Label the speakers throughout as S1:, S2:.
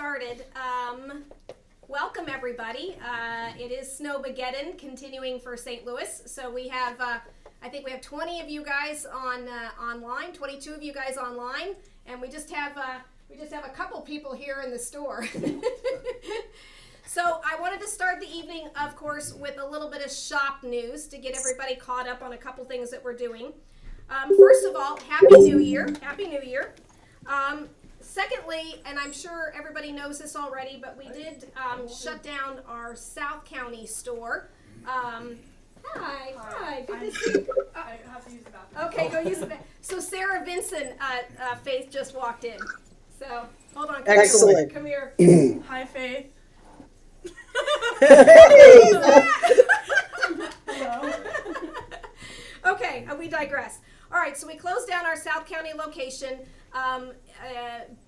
S1: started. Welcome everybody. It is Snowmageddon continuing for St. Louis. So we have, I think we have 20 of you guys on online, 22 of you guys online, and we just have a couple people here in the store. So I wanted to start the evening, of course, with a little bit of shop news to get everybody caught up on a couple things that we're doing. First of all, Happy New Year. Happy New Year. Secondly, and I'm sure everybody knows this already, but we did shut down our South County store. Hi, good to see you.
S2: I have to use the bathroom.
S1: Okay, go use the bathroom. So Sarah Vincent, Faith just walked in. So, hold on.
S3: Excellent.
S1: Come here.
S2: Hi, Faith. Hello.
S1: Okay, we digress. All right, so we closed down our South County location.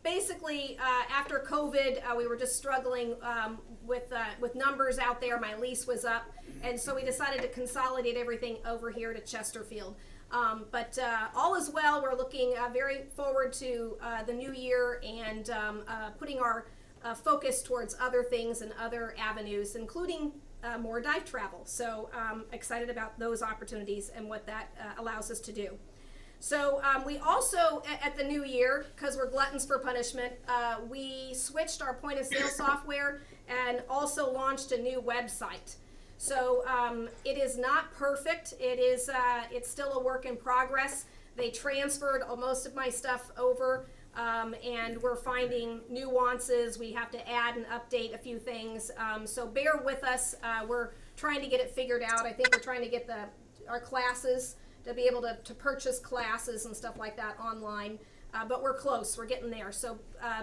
S1: Basically, after COVID, we were just struggling with numbers out there. My lease was up, and so we decided to consolidate everything over here to Chesterfield. But all is well. We're looking very forward to the new year and putting our focus towards other things and other avenues, including more dive travel. So excited about those opportunities and what that allows us to do. So we also, at the new year, because we're gluttons for punishment, we switched our point of sale software and also launched a new website. So it is not perfect. It's still a work in progress. They transferred most of my stuff over, and we're finding nuances. We have to add and update a few things. So bear with us. We're trying to get it figured out. I think we're trying to get our classes to be able to purchase classes and stuff like that online. But we're close. We're getting there. So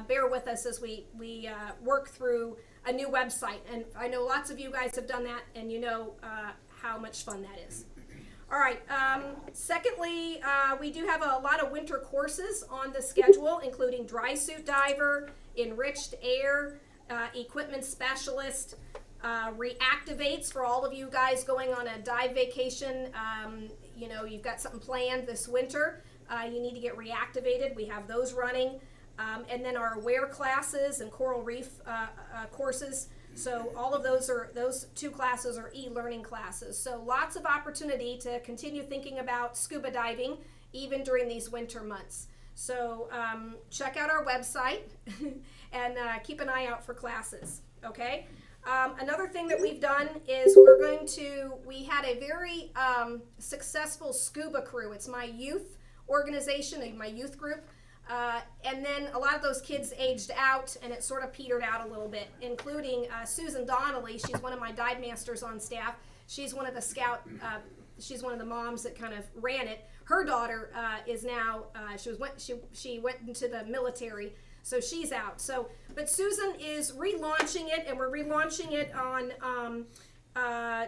S1: bear with us as we work through a new website. And I know lots of you guys have done that, and you know how much fun that is. All right. Secondly, we do have a lot of winter courses on the schedule, including dry suit diver, enriched air, equipment specialist, reactivates for all of you guys going on a dive vacation. You know, you've got something planned this winter. You need to get reactivated. We have those running. And then our aware classes and coral reef courses. So all of those two classes are e-learning classes. So lots of opportunity to continue thinking about scuba diving even during these winter months. So check out our website and keep an eye out for classes, okay? Another thing that we've done is we had a very successful scuba crew. It's my youth organization, my youth group. And then a lot of those kids aged out, and it sort of petered out a little bit, including Susan Donnelly. She's one of my dive masters on staff. She's one of the she's one of the moms that kind of ran it. Her daughter is now, she went into the military, so she's out. So, but Susan is relaunching it, and we're relaunching it on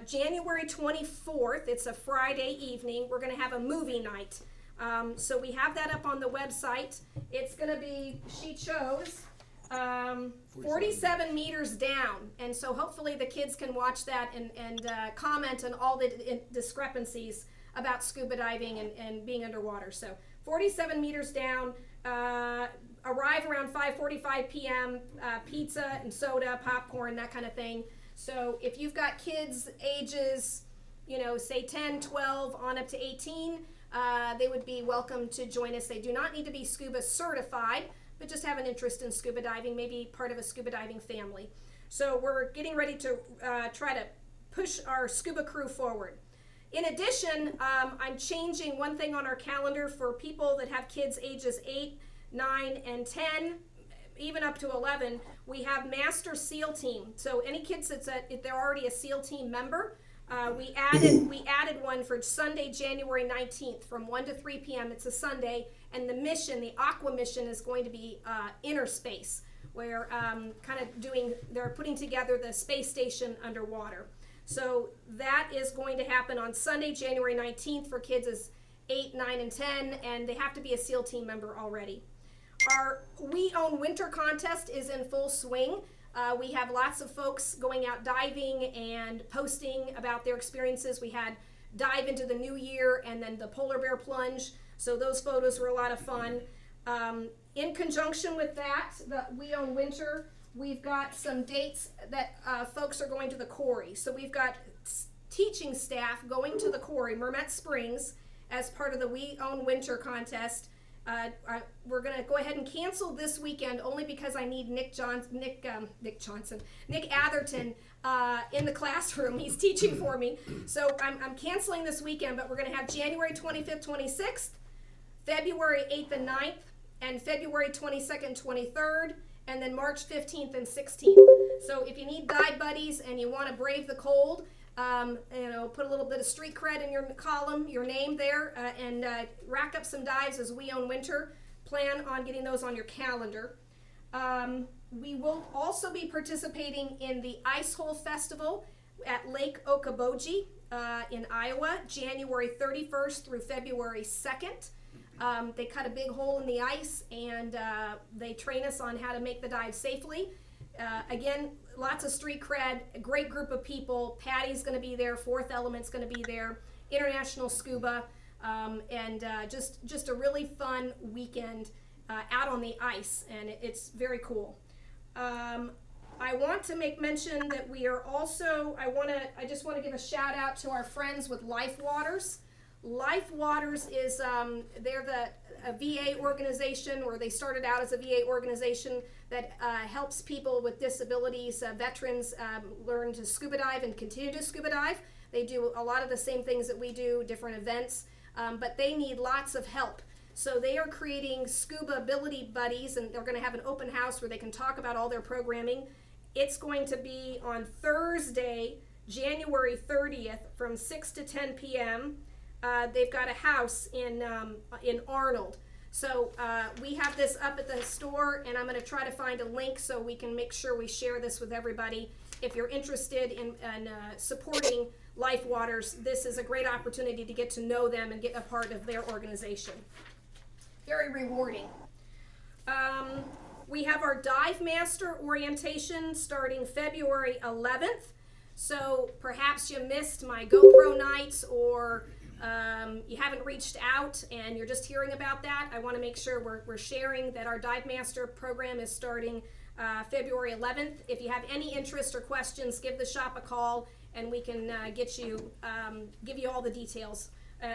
S1: January 24th. It's a Friday evening. We're going to have a movie night. So we have that up on the website. It's going to be, she chose 47 meters down. And so hopefully the kids can watch that and comment on all the discrepancies about scuba diving and being underwater. So 47 meters down, arrive around 5:45 p.m., pizza and soda, popcorn, that kind of thing. So if you've got kids ages, say 10, 12, on up to 18, they would be welcome to join us. They do not need to be scuba certified, but just have an interest in scuba diving, maybe part of a scuba diving family. So we're getting ready to try to push our scuba crew forward. In addition, I'm changing one thing on our calendar for people that have kids ages 8, 9, and 10, even up to 11. We have Master SEAL Team. So any kids if they're already a SEAL Team member, we added one for Sunday, January 19th from 1 to 3 p.m. It's a Sunday, and the aqua mission is going to be inner space, where they're putting together the space station underwater. So that is going to happen on Sunday, January 19th for kids as 8, 9, and 10, and they have to be a SEAL Team member already. Our We Own Winter contest is in full swing. We have lots of folks going out diving and posting about their experiences. We had dive into the new year and then the polar bear plunge. So those photos were a lot of fun. In conjunction with that, the We Own Winter, we've got some dates that folks are going to the quarry. So we've got teaching staff going to the quarry, Mermet Springs, as part of the We Own Winter contest. We're going to go ahead and cancel this weekend only because I need Nick Atherton in the classroom. He's teaching for me. So I'm canceling this weekend, but we're going to have January 25th, 26th, February 8th and 9th, and February 22nd, 23rd, and then March 15th and 16th. So if you need dive buddies and you want to brave the cold, put a little bit of street cred in your column, your name there, and rack up some dives as We Own Winter. Plan on getting those on your calendar. We will also be participating in the Ice Hole Festival at Lake Okoboji in Iowa, January 31st through February 2nd. They cut a big hole in the ice, and they train us on how to make the dive safely. Again, lots of street cred, a great group of people. Patty's going to be there, Fourth Element's going to be there, International Scuba, and just a really fun weekend out on the ice, and it's very cool. I want to make mention that we are also, I just want to give a shout out to our friends with Life Waters. Life Waters is, they're a VA organization, or they started out as a VA organization that helps people with disabilities, veterans, learn to scuba dive and continue to scuba dive. They do a lot of the same things that we do, different events, but they need lots of help. So they are creating Scuba Ability Buddies, and they're going to have an open house where they can talk about all their programming. It's going to be on Thursday, January 30th from 6 to 10 p.m. They've got a house in Arnold. So we have this up at the store, and I'm going to try to find a link so we can make sure we share this with everybody. If you're interested in supporting Life Waters, this is a great opportunity to get to know them and get a part of their organization. Very rewarding. We have our Dive Master orientation starting February 11th. So perhaps you missed my GoPro nights, or you haven't reached out and you're just hearing about that. I want to make sure we're sharing that our Dive Master program is starting February 11th. If you have any interest or questions, give the shop a call and we can give you all the details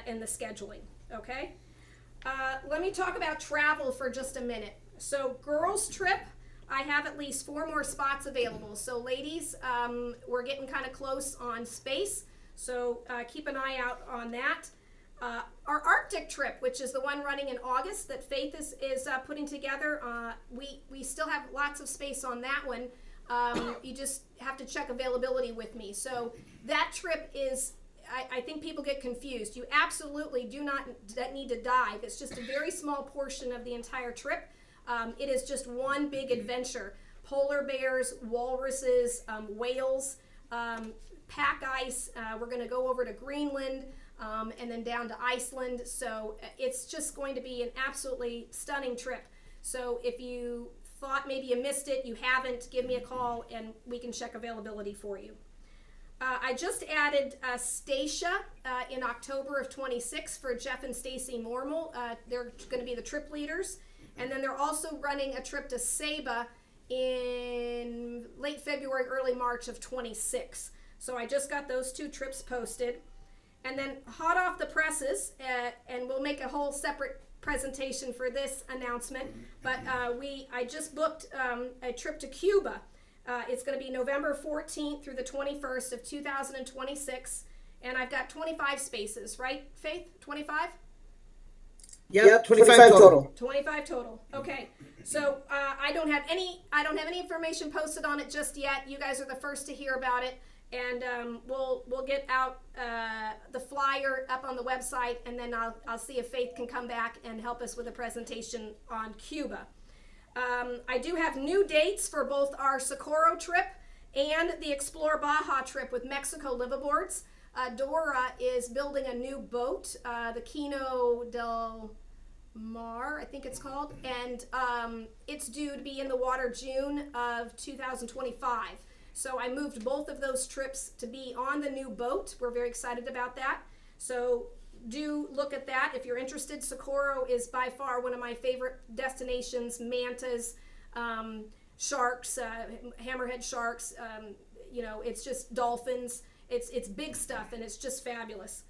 S1: and the scheduling. Okay? Let me talk about travel for just a minute. So girls trip, I have at least 4 more spots available. So ladies, we're getting kind of close on space. So keep an eye out on that. Our Arctic trip, which is the one running in August that Faith is putting together, we still have lots of space on that one. You just have to check availability with me. So that trip is, I think people get confused. You absolutely do not need to dive. It's just a very small portion of the entire trip. It is just one big adventure. Polar bears, walruses, whales, pack ice. We're going to go over to Greenland and then down to Iceland. So it's just going to be an absolutely stunning trip. So if you thought maybe you missed it, you haven't, give me a call and we can check availability for you. I just added Stacia in October of 26 for Jeff and Stacy Mormel. They're going to be the trip leaders. And then they're also running a trip to Saba in late February, early March of 26. So I just got those 2 trips posted. And then hot off the presses, and we'll make a whole separate presentation for this announcement, but I just booked a trip to Cuba. It's going to be November 14th through the 21st of 2026, and I've got 25 spaces, right, Faith? 25?
S3: Yep, 25 total.
S1: 25 total. Okay. So I don't have any information posted on it just yet. You guys are the first to hear about it, and we'll get out the flyer up on the website, and then I'll see if Faith can come back and help us with a presentation on Cuba. I do have new dates for both our Socorro trip and the Explore Baja trip with Mexico liveaboards. Dora is building a new boat, the Kino del Mar, I think it's called, and it's due to be in the water June of 2025. So I moved both of those trips to be on the new boat. We're very excited about that. So do look at that if you're interested. Socorro is by far one of my favorite destinations. Mantas, sharks, hammerhead sharks. It's just dolphins. It's big stuff, and it's just fabulous.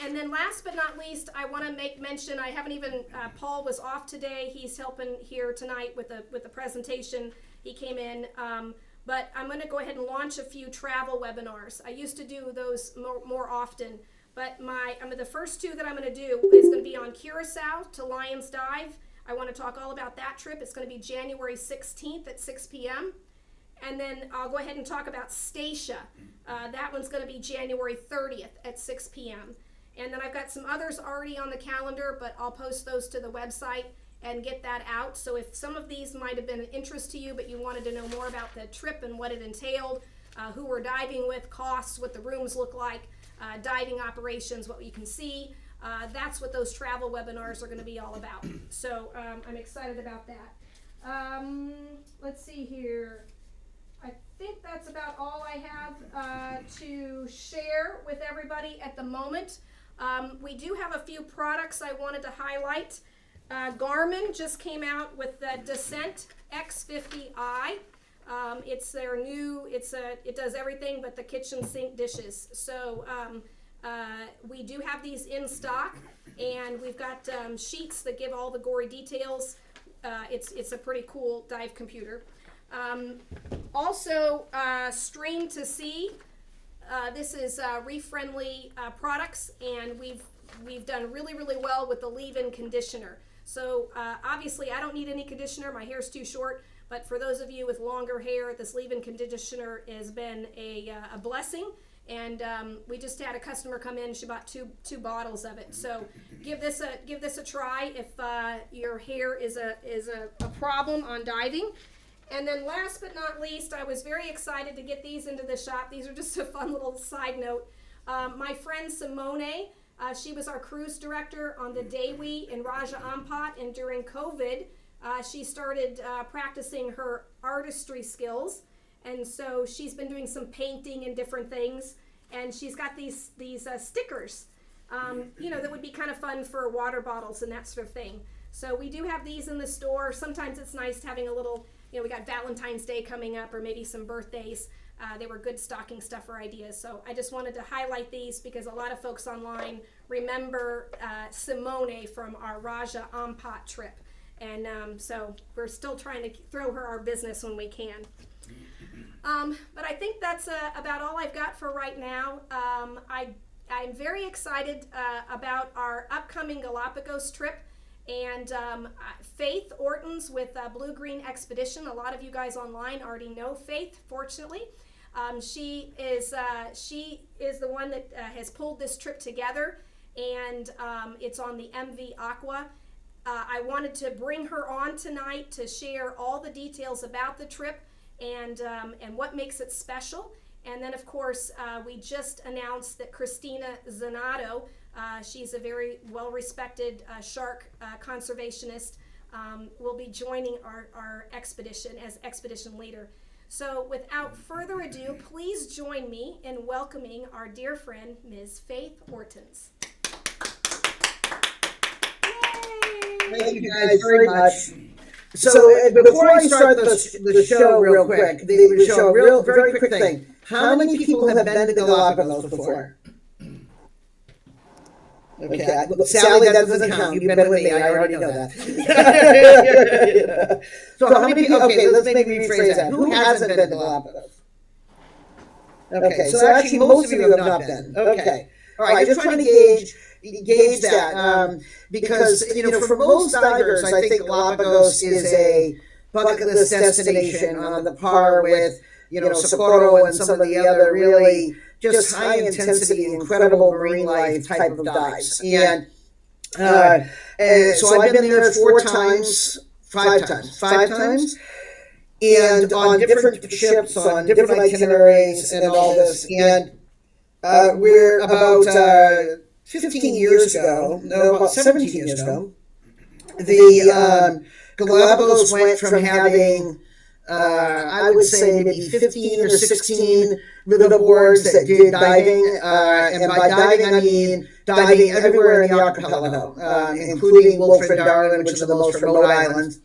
S1: And then last but not least, I want to make mention, I haven't even, Paul was off today. He's helping here tonight with the presentation. He came in, but I'm going to go ahead and launch a few travel webinars. I used to do those more often, but the first two that I'm going to do is going to be on Curacao to Lions Dive. I want to talk all about that trip. It's going to be January 16th at 6 p.m. And then I'll go ahead and talk about Statia. That one's going to be January 30th at 6 p.m. And then I've got some others already on the calendar, but I'll post those to the website and get that out. So if some of these might have been of interest to you, but you wanted to know more about the trip and what it entailed, who we're diving with, costs, what the rooms look like, diving operations, what you can see, that's what those travel webinars are going to be all about. So I'm excited about that. Let's see here. I think that's about all I have to share with everybody at the moment. We do have a few products I wanted to highlight. Garmin just came out with the Descent X50i. It's their new, it does everything but the kitchen sink dishes. So we do have these in stock, and we've got sheets that give all the gory details. It's a pretty cool dive computer. Also, Stream to Sea. This is reef friendly products, and we've done really well with the leave-in conditioner. So obviously I don't need any conditioner, my hair's too short, but for those of you with longer hair, this leave-in conditioner has been a blessing. And we just had a customer come in, she bought two bottles of it. So give this a try if your hair is a problem on diving. And then last but not least, I was very excited to get these into the shop. These are just a fun little side note. My friend Simone, she was our cruise director on the Dewi in Raja Ampat, and during COVID, she started practicing her artistry skills. And so she's been doing some painting and different things, and she's got these stickers, that would be kind of fun for water bottles and that sort of thing. So we do have these in the store. Sometimes it's nice having a little, we got Valentine's Day coming up, or maybe some birthdays. They were good stocking stuffer ideas. So I just wanted to highlight these because a lot of folks online remember Simone from our Raja Ampat trip. And so we're still trying to throw her our business when we can. But I think that's about all I've got for right now. I'm very excited about our upcoming Galapagos trip. And Faith Ortins with Blue Green Expedition. A lot of you guys online already know Faith, fortunately. She is the one that has pulled this trip together, and it's on the MV Aqua. I wanted to bring her on tonight to share all the details about the trip and what makes it special. And then, of course, we just announced that Christina Zanato, she's a very well-respected shark conservationist, will be joining our expedition as expedition leader. So without further ado, please join me in welcoming our dear friend, Ms. Faith Ortins. Yay!
S3: Thank you guys very much. So before I start the show real quick, very quick thing. How many people have been to Galapagos before? Okay, Sally, that doesn't count. You've been with me. I already know that. So how many people? Okay, let's maybe rephrase that. Who hasn't been to Galapagos? Okay, so actually most of you have not been. Okay, all right. Just trying to gauge that because for most divers, I think Galapagos is a bucket list destination on the par with Socorro and some of the other really just high intensity, incredible marine life type of dives. And so I've been there five times, and on different ships, on different itineraries, and all this. And we're about 15 years ago, no, about 17 years ago, the Galapagos went from having I would say maybe 15 or 16 little boards that did diving, and by diving I mean diving everywhere in the archipelago, including Wilfred Darwin, which is the most remote island.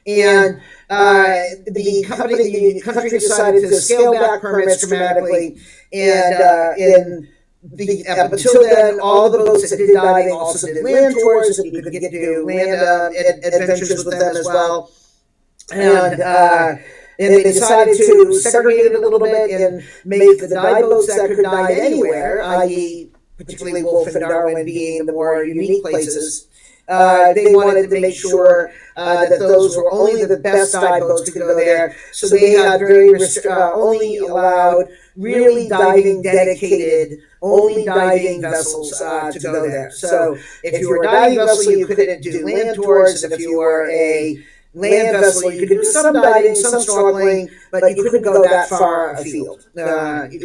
S3: And the country decided to scale back permits dramatically, and up until then, all the boats that did diving also did land tours, and you could get to do land adventures with them as well. And they decided to segregate it a little bit and make the dive boats that could dive anywhere, i.e., particularly Wolf and Darwin being the more unique places. They wanted to make sure that those were only the best dive boats could go there. So they had only allowed really diving dedicated, only diving vessels to go there. So if you were a diving vessel, you couldn't do land tours, and if you were a land vessel, you could do some diving, some snorkeling, but you couldn't go that far afield. You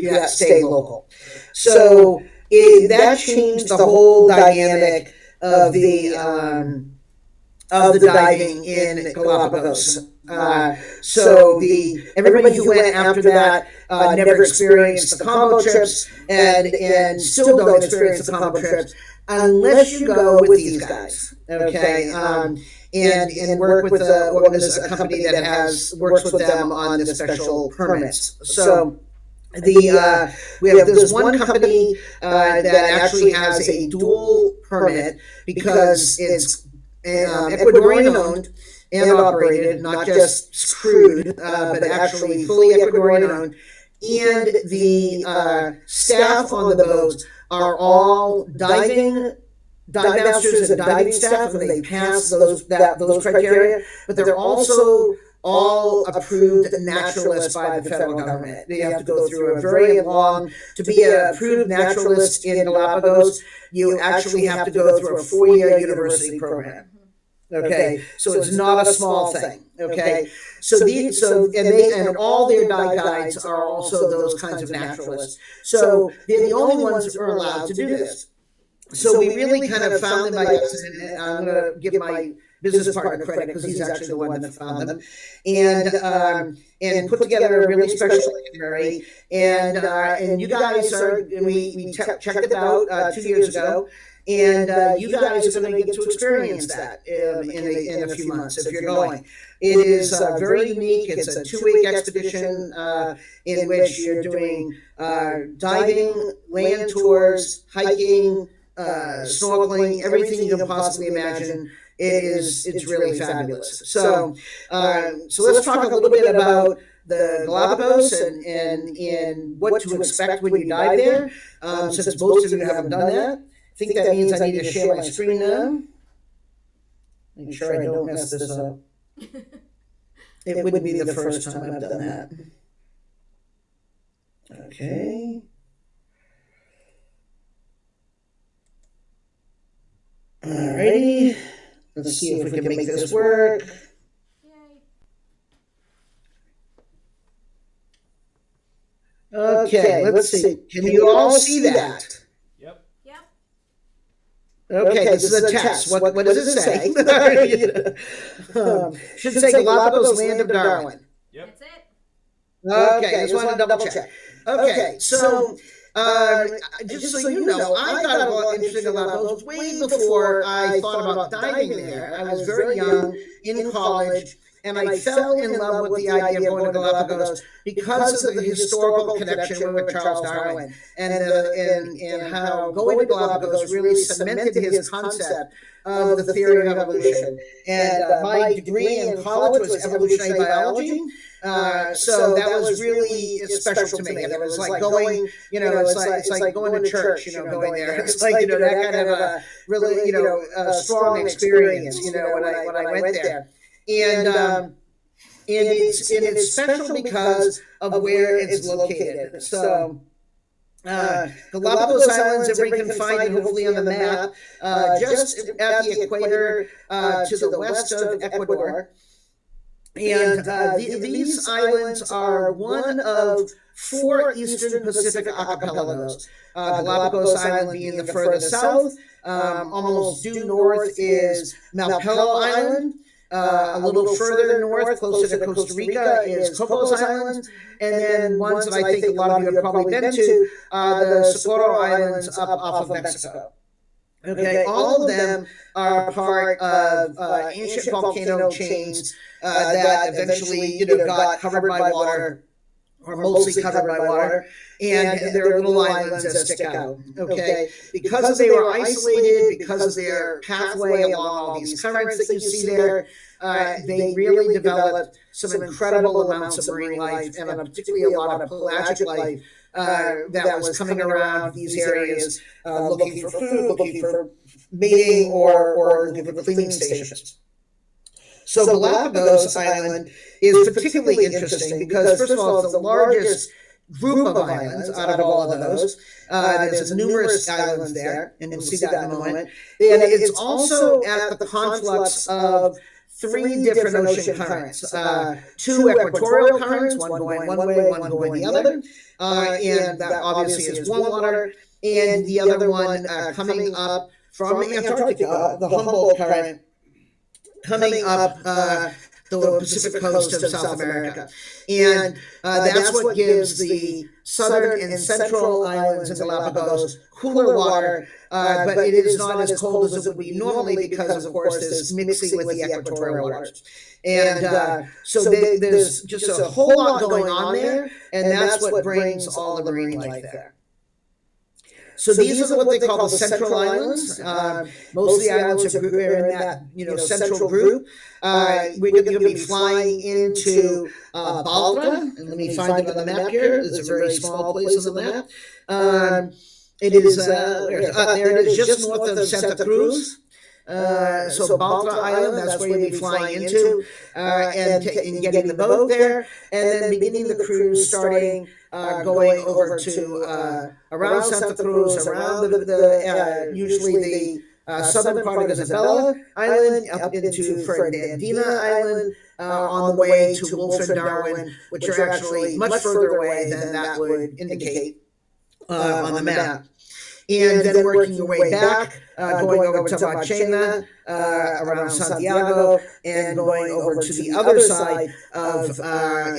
S3: had to stay local. So that changed the whole dynamic of the diving in Galapagos. So everybody who went after that never experienced the combo trips, and still don't experience the combo trips unless you go with these guys. Okay. And work with a company that works with them on the special permits. So we have this one company that actually has a dual permit because it's Ecuadorian owned and operated, not just crewed, but actually fully Ecuadorian owned. And the staff on the boats are all dive masters and diving staff, and they pass those criteria. But they're also all approved naturalists by the federal government. They have to go through a very long, to be an approved naturalist in Galapagos, you actually have to go through a 4-year university program. Okay, so it's not a small thing. Okay, and all their dive guides are also those kinds of naturalists. So they're the only ones that are allowed to do this. So we really kind of found them by accident, and I'm going to give my business partner credit because he's actually the one that found them, and put together a really special itinerary. And you guys we checked it out 2 years ago, and you guys are going to get to experience that in a few months if you're going. It is very unique. It's a 2-week expedition in which you're doing diving, land tours, hiking, snorkeling, everything you can possibly imagine. It's really fabulous. So let's talk a little bit about the Galapagos and what to expect when you dive there. Since most of you haven't done that, I think that means I need to share my screen now. Make sure I don't mess this up. It wouldn't be the first time I've done that. Okay. Alrighty. Let's see if we can make this work. Okay, let's see. Can you all see that?
S4: Yep.
S3: Okay, this is a test. What does it say? Should say Galapagos, land of Darwin.
S4: Yep.
S1: That's it.
S3: Okay, I just wanted to double check. Okay, so just so you know, I got interested in Galapagos way before I thought about diving there. I was very young, in college, and I fell in love with the idea of going to Galapagos because of the historical connection with Charles Darwin, and how going to Galapagos really cemented his concept of the theory of evolution. And my degree in college was evolutionary biology. So that was really special to me, and it was like going, it's like going to church, going there. It's like, that kind of a really, a strong experience, when I went there, and it's special because of where it's located. So Galapagos Islands, everybody can find it hopefully on the map, just at the equator, to the west of Ecuador. And these islands are one of 4 Eastern Pacific archipelagos. Galapagos Island being the furthest south. Almost due north is Malpelo Island. A little further north, closer to Costa Rica, is Cocos Island. And then ones that I think a lot of you have probably been to, the Socorro Islands up off of Mexico. Okay, all of them are part of ancient volcano chains that eventually, got covered by water, or mostly covered by water, and there are little islands that stick out. Okay, because they were isolated, because of their pathway along all these currents that you see there, they really developed some incredible amounts of marine life, and particularly a lot of pelagic life that was coming around these areas, looking for food, looking for mating, or looking for cleaning stations. So Galapagos Island is particularly interesting because, first of all, it's the largest group of islands out of all of those. There's numerous islands there, and we'll see that in a moment. And it's also at the conflux of three different ocean currents. Two equatorial currents, one going one way, one going the other. And that obviously is warm water. And the other one coming up from Antarctica, the Humboldt current, coming up the Pacific coast of South America. And that's what gives the southern and central islands in Galapagos cooler water, but it is not as cold as it would be normally because, of course, there's mixing with the equatorial waters. And so there's just a whole lot going on there, and that's what brings all the marine life there. So these are what they call the central islands. Most of the islands are in that central group. We're going to be flying into Baltra, and let me find it on the map here. It's a very small place on the map. It is there it is, just north of Santa Cruz. So Baltra Island, that's where you'll be flying into, and getting the boat there, and then beginning the cruise, starting going over to around Santa Cruz, around the usually the southern part of Isabella Island, up into Fernandina Island, on the way to Wolf and Darwin, which are actually much further away than that would indicate on the map. And then working your way back, going over to Marchena, around Santiago, and going over to the other side of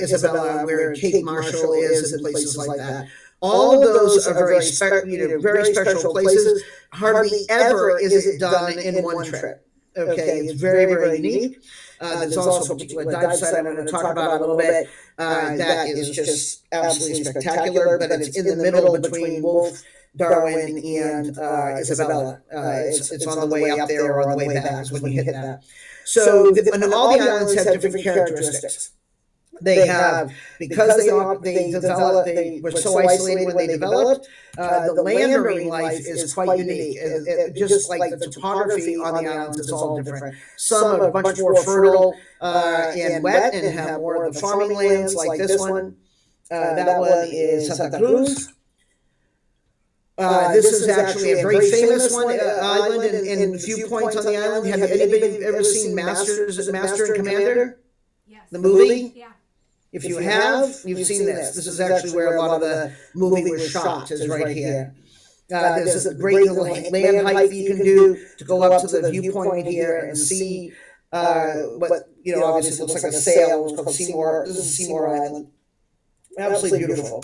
S3: Isabella, where Cape Marshall is, and places like that. All of those are very special places. Hardly ever is it done in one trip. Okay, it's very, very unique. There's also a particular dive site I'm going to talk about a little bit. That is just absolutely spectacular, but it's in the middle between Wolf, Darwin, and Isabella. It's on the way up there or on the way back is when you hit that. So, and all the islands have different characteristics. They have, because they developed, they were so isolated when they developed, the land marine life is quite unique. Just like the topography on the islands is all different. Some are much more fertile and wet and have more of the farming lands, like this one. That one is Santa Cruz. This is actually a very famous island and viewpoints on the island. Have anybody ever seen Master and Commander?
S1: Yes.
S3: The movie?
S1: Yeah.
S3: If you have, you've seen this. This is actually where a lot of the movie was shot, is right here. There's a great little land hike that you can do to go up to the viewpoint here and see what, obviously looks like a sail. It's called Seymour. This is Seymour Island. Absolutely beautiful.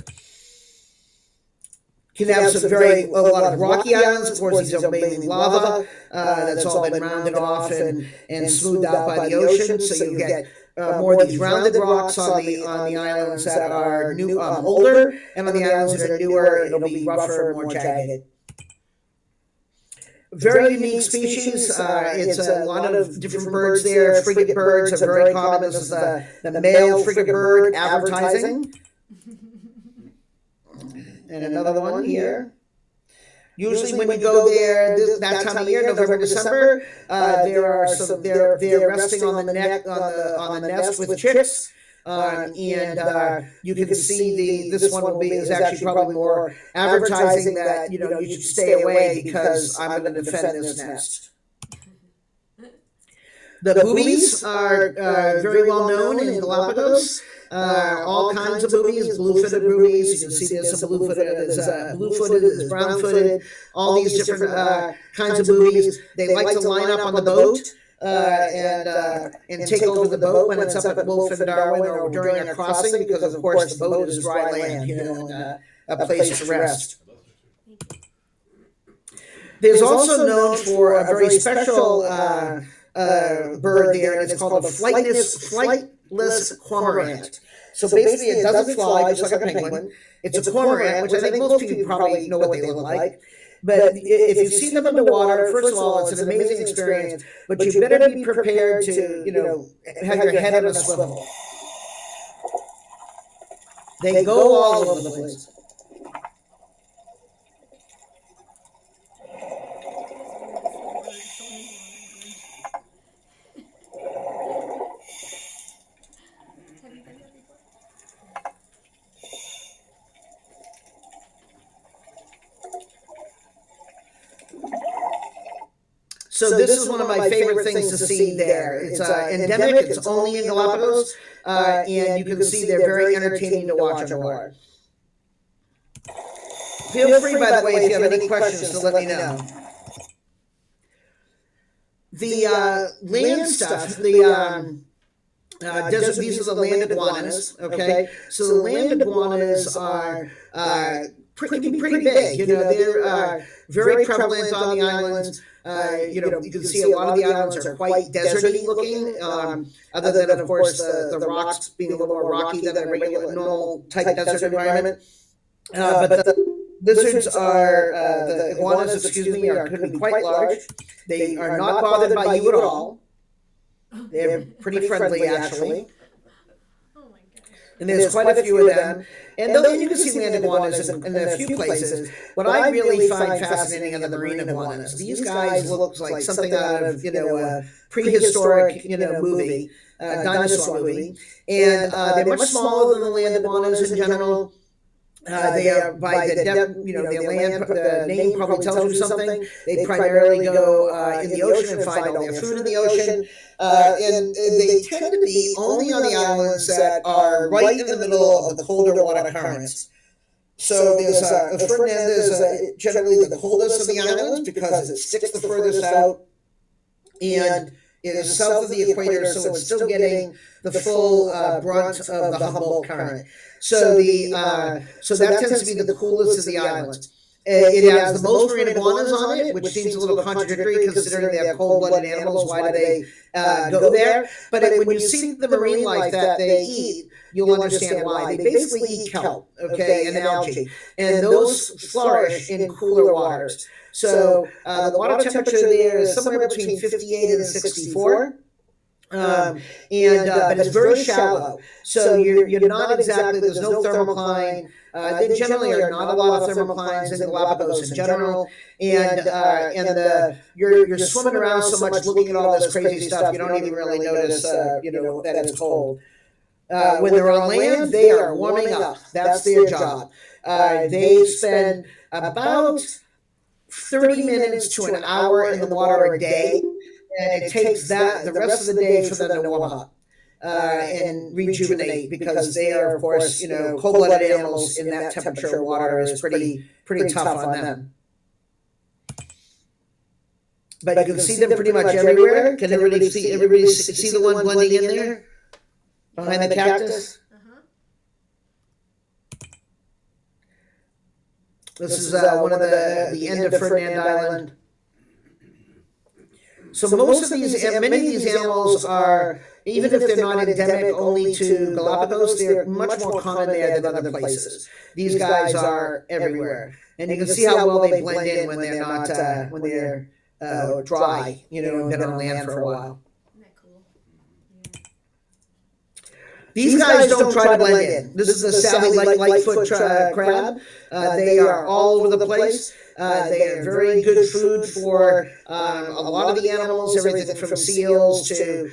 S3: You can have a lot of rocky islands. Of course, these are mainly lava. That's all been rounded off and smoothed out by the ocean. So you get more of these rounded rocks on the islands that are older, and on the islands that are newer, it'll be rougher and more jagged. Very unique species. It's a lot of different birds there. Frigate birds are very common. This is the male frigate bird advertising. And another one here. Usually when we go there, that time of year, November, December, they're resting on the nest with chicks, and you can see this one is actually probably more advertising that you should stay away because I'm going to defend this nest. The boobies are very well known in Galapagos. All kinds of boobies, blue-footed boobies. You can see there's some blue-footed, there's brown-footed, all these different kinds of boobies. They like to line up on the boat and take over the boat when it's up at Wolf and Darwin or during a crossing, because of course the boat is dry land, and a place to rest. There's also known for a very special bird there, and it's called a flightless cormorant. So basically, it doesn't fly just like a penguin. It's a cormorant, which I think most people probably know what they look like. But if you see them underwater, first of all, it's an amazing experience. But you better be prepared to, have your head on a swivel. They go all over the place. So this is one of my favorite things to see there. It's endemic. It's only in Galapagos, and you can see they're very entertaining to watch on water. Feel free, by the way, if you have any questions, to let me know. The land stuff, desert, these are the land iguanas. Okay, so the land iguanas are pretty big. They're very prevalent on the islands. You can see a lot of the islands are quite deserty looking, other than, of course, the rocks being a little more rocky than a regular, normal type desert environment. But the lizards the iguanas, could be quite large. They are not bothered by you at all. They're pretty friendly, actually. And there's quite a few of them. And then you can see land iguanas in a few places. What I really find fascinating are the marine iguanas. These guys look like something out of, a prehistoric, movie, dinosaur movie. And they're much smaller than the land iguanas in general. They are by the depth, the name probably tells you something. They primarily go in the ocean and find all their food in the ocean. And they tend to be only on the islands that are right in the middle of the colder water currents. So there's Ferdinand is generally the coldest of the islands because it sticks the furthest out, and it is south of the equator, so it's still getting the full brunt of the Humboldt current. So that tends to be the coolest of the islands. It has the most marine iguanas on it, which seems a little contradictory considering they're cold-blooded animals. Why do they go there? But when you see the marine life that they eat, you'll understand why. They basically eat kelp, and algae, and those flourish in cooler waters. So the water temperature there is somewhere between 58 and 64. But it's very shallow, so you're not exactly, there's no thermocline. There generally are not a lot of thermoclines in Galapagos in general, and you're swimming around so much looking at all this crazy stuff, you don't even really notice, that it's cold. When they're on land, they are warming up. That's their job. They spend about 30 minutes to an hour in the water a day. And it takes the rest of the day for them to warm up and rejuvenate, because they are, of course, cold-blooded animals. In that temperature, water is pretty tough on them. But you can see them pretty much everywhere. Can everybody see the one blending in there behind the cactus? This is one of the end of Ferdinand Island. So many of these animals are, even if they're not endemic only to Galapagos, they're much more common there than other places. These guys are everywhere, and you can see how well they blend in when they're not dry, and been on land for a while.
S1: Isn't that cool?
S3: These guys don't try to blend in. This is the Sally Lightfoot crab. They are all over the place. They are very good food for a lot of the animals, everything from seals to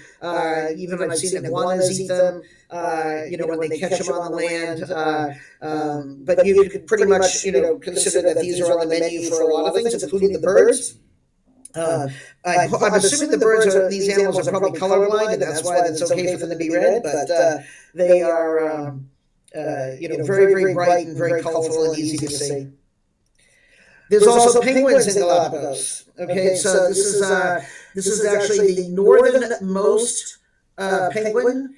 S3: even I've seen iguanas eat them, when they catch them on the land. But you could pretty much, consider that these are on the menu for a lot of things, including the birds. I'm assuming these animals are probably colorblind, and that's why it's okay for them to be red, but they are, very, very bright and very colorful and easy to see. There's also penguins in Galapagos. Okay, so this is actually the northernmost penguin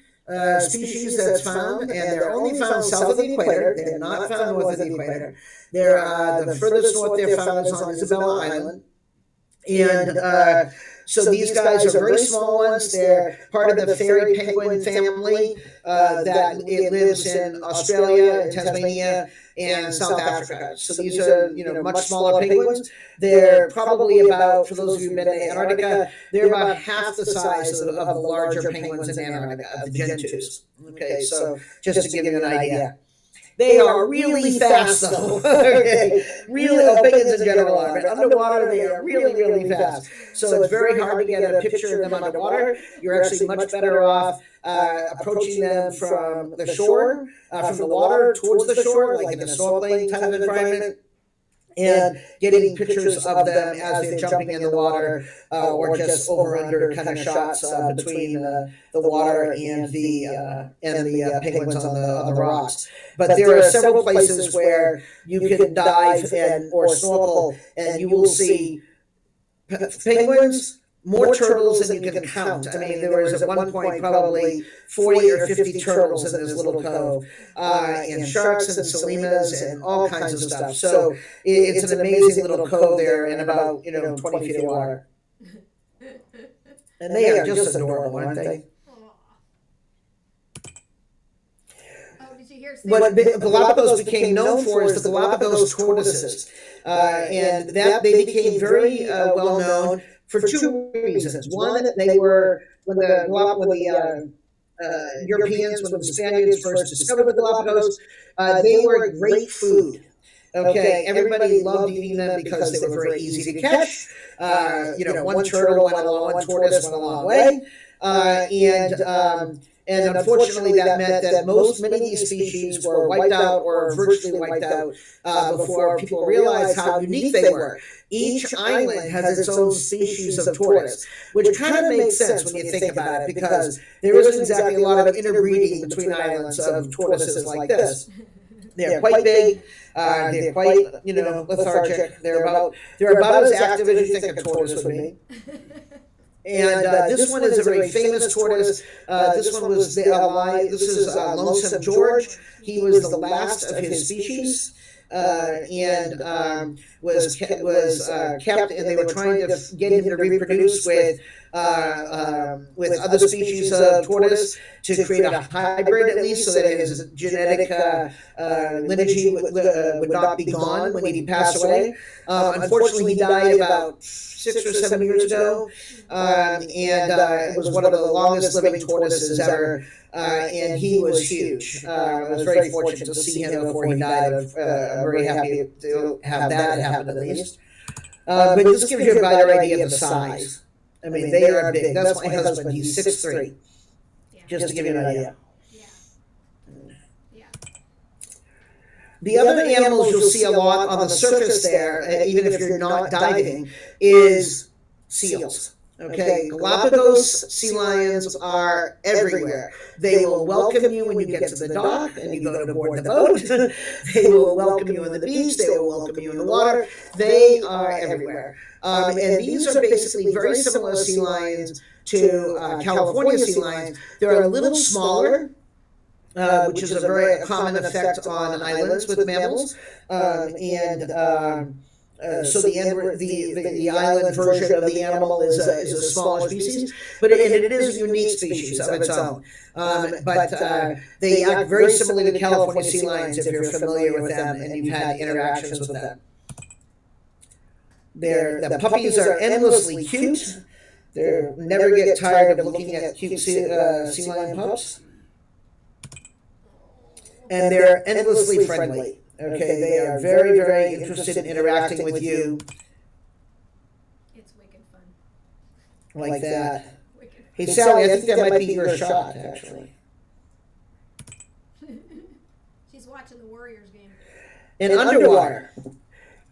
S3: species that's found, and they're only found south of the equator. They're not found north of the equator. The furthest north they're found is on Isabella Island. And so these guys are very small ones. They're part of the fairy penguin family that it lives in Australia and Tasmania and South Africa. So these are, much smaller penguins. They're probably about, for those of you who've been to Antarctica, they're about half the size of the larger penguins in Antarctica, of the Gentoos. Okay, so just to give you an idea. They are really fast, though. Okay, really, penguins in general are, but underwater they are really, really fast. So it's very hard to get a picture of them underwater. You're actually much better off approaching them from the shore, from the water towards the shore, like in a snorkeling type of environment, and getting pictures of them as they're jumping in the water, or just over under kind of shots between the water and the penguins on the rocks. But there are several places where you can dive or snorkel, and you will see penguins, more turtles than you can count. I mean, there was at one point probably 40 or 50 turtles in this little cove, and sharks and salinas and all kinds of stuff. So it's an amazing little cove there, and about 20 feet of water. And they are just adorable, aren't they? What Galapagos became known for is the Galapagos tortoises, and that they became very well known for two reasons. One, they were when the Europeans, when the Spaniards first discovered the Galapagos, they were great food. Okay, everybody loved eating them because they were very easy to catch. One turtle went a long, one tortoise went a long way, and unfortunately, that meant that many of these species were wiped out or virtually wiped out before people realized how unique they were. Each island has its own species of tortoise, which kind of makes sense when you think about it, because there isn't exactly a lot of interbreeding between islands of tortoises like this. They're quite big. They're quite, lethargic. They're about as active as you think a tortoise would be. And this one is a very famous tortoise. This one was this is Lonesome George. He was the last of his species, and was kept, and they were trying to get him to reproduce with other species of tortoise to create a hybrid, at least, so that his genetic lineage would not be gone when he passed away. Unfortunately, he died about 6 or 7 years ago, and it was one of the longest living tortoises ever, and he was huge. I was very fortunate to see him before he died. I'm very happy to have that happen, at least. But this gives you a better idea of the size. I mean, they are big. That's my husband. He's 6'3", just to give you an idea. The other animals you'll see a lot on the surface there, even if you're not diving, is seals. Okay, Galapagos sea lions are everywhere. They will welcome you when you get to the dock and you go to board the boat. They will welcome you on the beach. They will welcome you in the water. They are everywhere. And these are basically very similar sea lions to California sea lions. They're a little smaller, which is a very common effect on islands with mammals, so the island version of the animal is a smaller species, but it is a unique species of its own. But they act very similarly to California sea lions if you're familiar with them and you've had interactions with them. The puppies are endlessly cute. They never get tired of looking at cute sea lion pups. And they're endlessly friendly. Okay, they are very, very interested in interacting with you.
S1: It's wicked fun.
S3: Like that. Hey, Sally, I think that might be your shot, actually.
S1: She's watching the Warriors game.
S3: And underwater,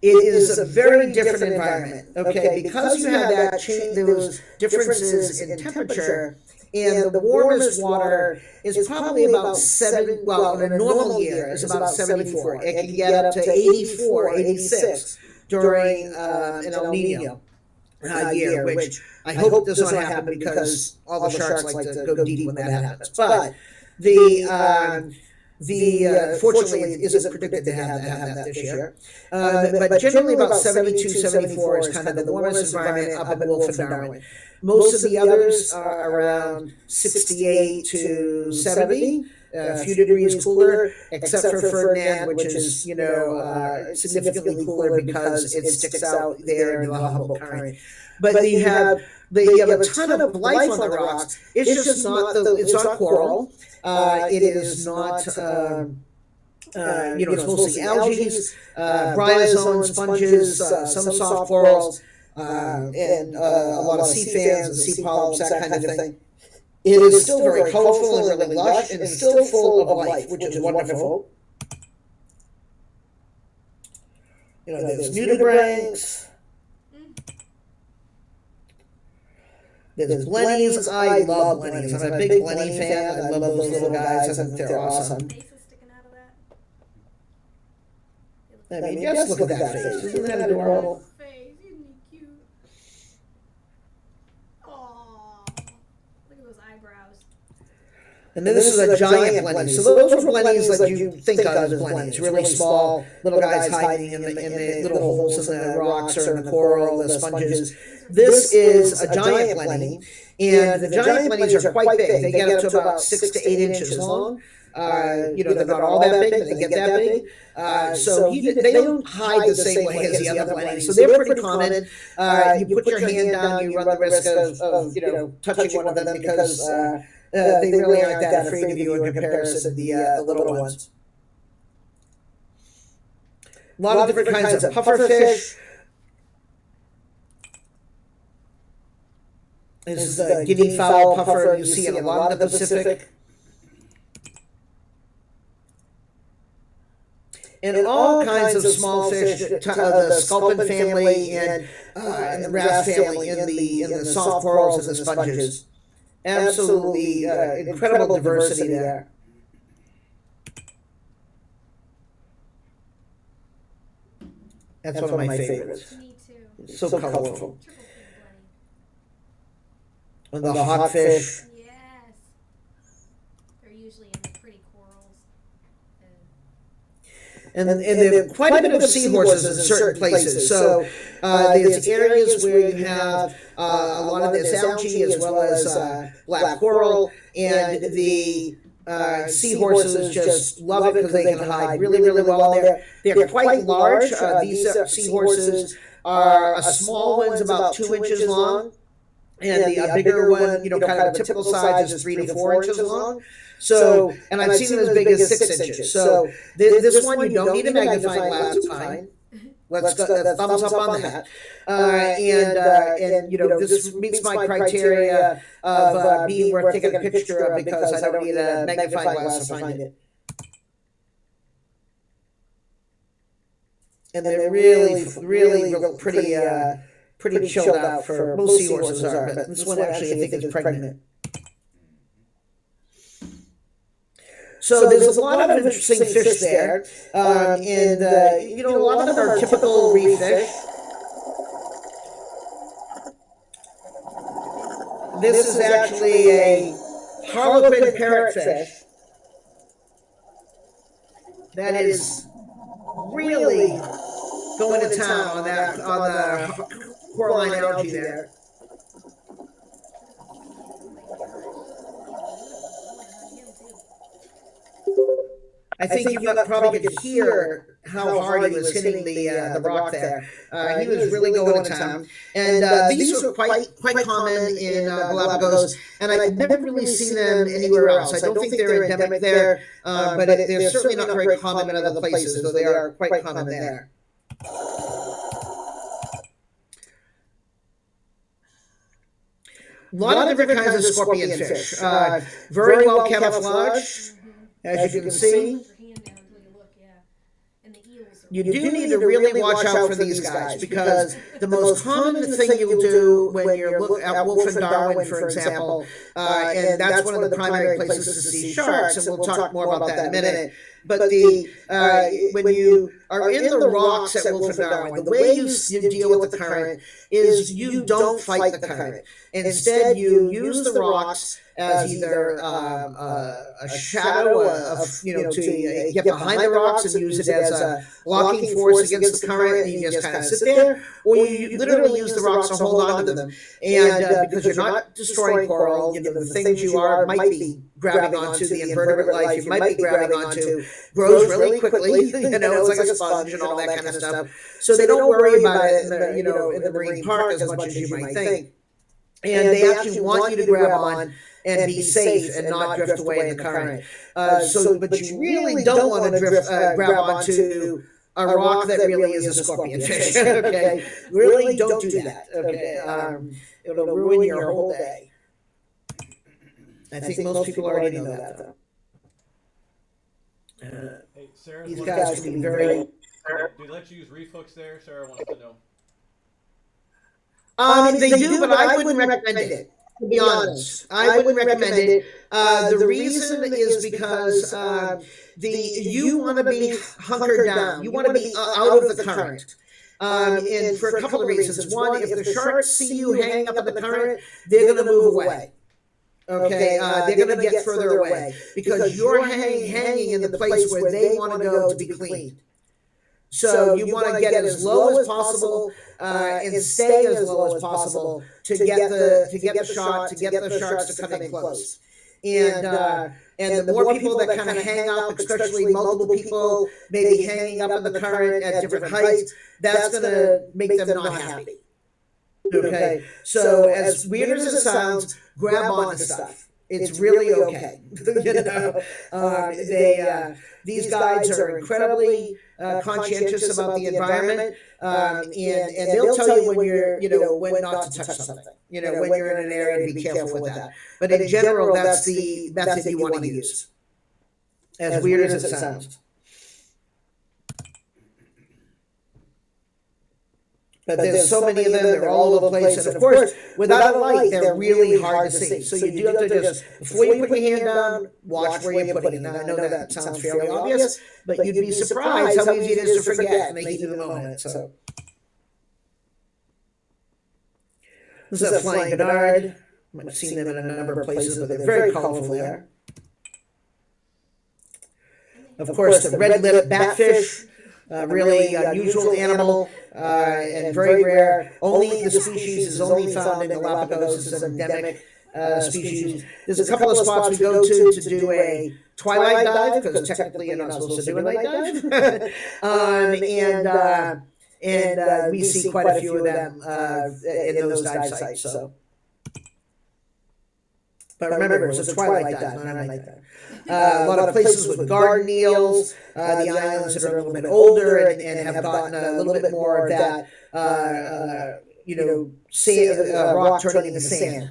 S3: it is a very different environment. Okay, because you have those differences in temperature, and the warmest water is probably about in a normal year, is about 74. It can get up to 84, 86 during an El Nino year, which I hope does not happen because all the sharks like to go deep when that happens. But fortunately isn't predicted to have that this year. But generally about 72, 74 is kind of the warmest environment up in Wolf and Darwin. Most of the others are around 68 to 70. A few degrees cooler, except for Ferdinand, which is significantly cooler because it sticks out there in the Humboldt Current. But you have a ton of life on the rocks. It's just not it's not coral. It is not. It's mostly algae, bryozoans, sponges, some soft corals, and a lot of sea fans and sea polyps, that kind of thing. It is still very colorful and really lush, and still full of life, which is wonderful. There's nudibranchs. There's blennies. I love blennies. I'm a big blenny fan. I love those little guys. I think they're awesome. I mean, just look at that face. Isn't that adorable? And then this is a giant blenny. So those are blennies that you think of as blennies, really small little guys hiding in the little holes in the rocks or in the coral, the sponges. This is a giant blenny, and the giant blennies are quite big. They get up to about 6 to 8 inches long. They're not all that big, but they get that big. So they don't hide the same way as the other blennies. So they're pretty common. You put your hand down, you run the risk of touching one of them because they really aren't that afraid of you in comparison to the little ones. A lot of different kinds of pufferfish. This is the guinea fowl puffer you see in a lot of the Pacific. And all kinds of small fish, the sculpin family and the wrasse family, in the soft corals and the sponges. Absolutely incredible diversity there. That's one of my favorites.
S1: Me too.
S3: It's so colorful. And the hawkfish.
S1: Yes. They're usually in the pretty corals.
S3: And there are quite a bit of seahorses in certain places. So there's areas where you have a lot of this algae as well as black coral, and the seahorses just love it because they can hide really, really well there. They're quite large. These seahorses are a small one's about 2 inches long, and the bigger one, kind of a typical size is 3 to 4 inches long. So, and I've seen them as big as 6 inches. So this one you don't need a magnifying glass to find. Let's go, thumbs up on that. And this meets my criteria of being worth taking a picture of because I don't need a magnifying glass to find it. And they're really pretty chilled out for most seahorses are, but this one actually I think is pregnant. So there's a lot of interesting fish there, and a lot of them are typical reef fish. This is actually a harlequin parrotfish that is really going to town on the coralline algae there. I think you probably could hear how hard he was hitting the rock there. He was really going to town. And these are quite common in Galapagos, and I've never really seen them anywhere else. I don't think they're endemic there, but they're certainly not very common in other places, though they are quite common there. A lot of different kinds of scorpion fish. Very well camouflaged, as you can see. You do need to really watch out for these guys because the most common thing you'll do when you're at Wolf and Darwin, for example, and that's one of the primary places to see sharks, and we'll talk more about that in a minute, but when you are in the rocks at Wolf and Darwin, the way you deal with the current is you don't fight the current. Instead, you use the rocks as either a shadow to get behind the rocks and use it as a blocking force against the current, and you just kind of sit there, or you literally use the rocks to hold on to them. And because you're not destroying coral, the things you are might be grabbing onto, the invertebrate life you might be grabbing onto grows really quickly. It's like a sponge and all that kind of stuff. So they don't worry about it in the marine park as much as you might think. And they actually want you to grab on and be safe and not drift away in the current. But you really don't want to grab onto a rock that really is a scorpion fish. Okay, really don't do that. Okay, it'll ruin your whole day. I think most people already know that, though.
S4: Hey, Sarah,
S3: These guys can be very.
S4: Do they let you use reef hooks there? Sarah wants to know.
S3: They do, but I wouldn't recommend it. To be honest, I wouldn't recommend it. The reason is because you want to be hunkered down. You want to be out of the current. And for a couple of reasons. One, if the sharks see you hanging up in the current, they're going to move away. Okay, they're going to get further away because you're hanging in the place where they want to go to be cleaned. So you want to get as low as possible and stay as low as possible to get the shot, to get the sharks to come in close. And the more people that kind of hang up, especially multiple people, maybe hanging up in the current at different heights, that's going to make them not happy. Okay, so as weird as it sounds, grab onto stuff. It's really okay. These guides are incredibly conscientious about the environment, and they'll tell you when not to touch something. When you're in an area, to be careful with that. But in general, that's the method you want to use. As weird as it sounds. But there's so many of them, they're all over the place. And of course, without a light, they're really hard to see. So you do have to just, before you put your hand down, watch where you're putting it. Now, I know that sounds fairly obvious, but you'd be surprised how easy it is to forget in the heat of the moment. So this is a flying canard. I've seen them in a number of places, but they're very colorful there. Of course, the red-lipped batfish. Really unusual animal and very rare. Only the species is only found in Galapagos. It's an endemic species. There's a couple of spots we go to do a twilight dive because technically you're not supposed to do a night dive, and we see quite a few of them in those dive sites. So. But remember, it was a twilight dive, not a night dive. A lot of places with garden eels, the islands that are a little bit older and have gotten a little bit more of that, sand, rock turning into sand.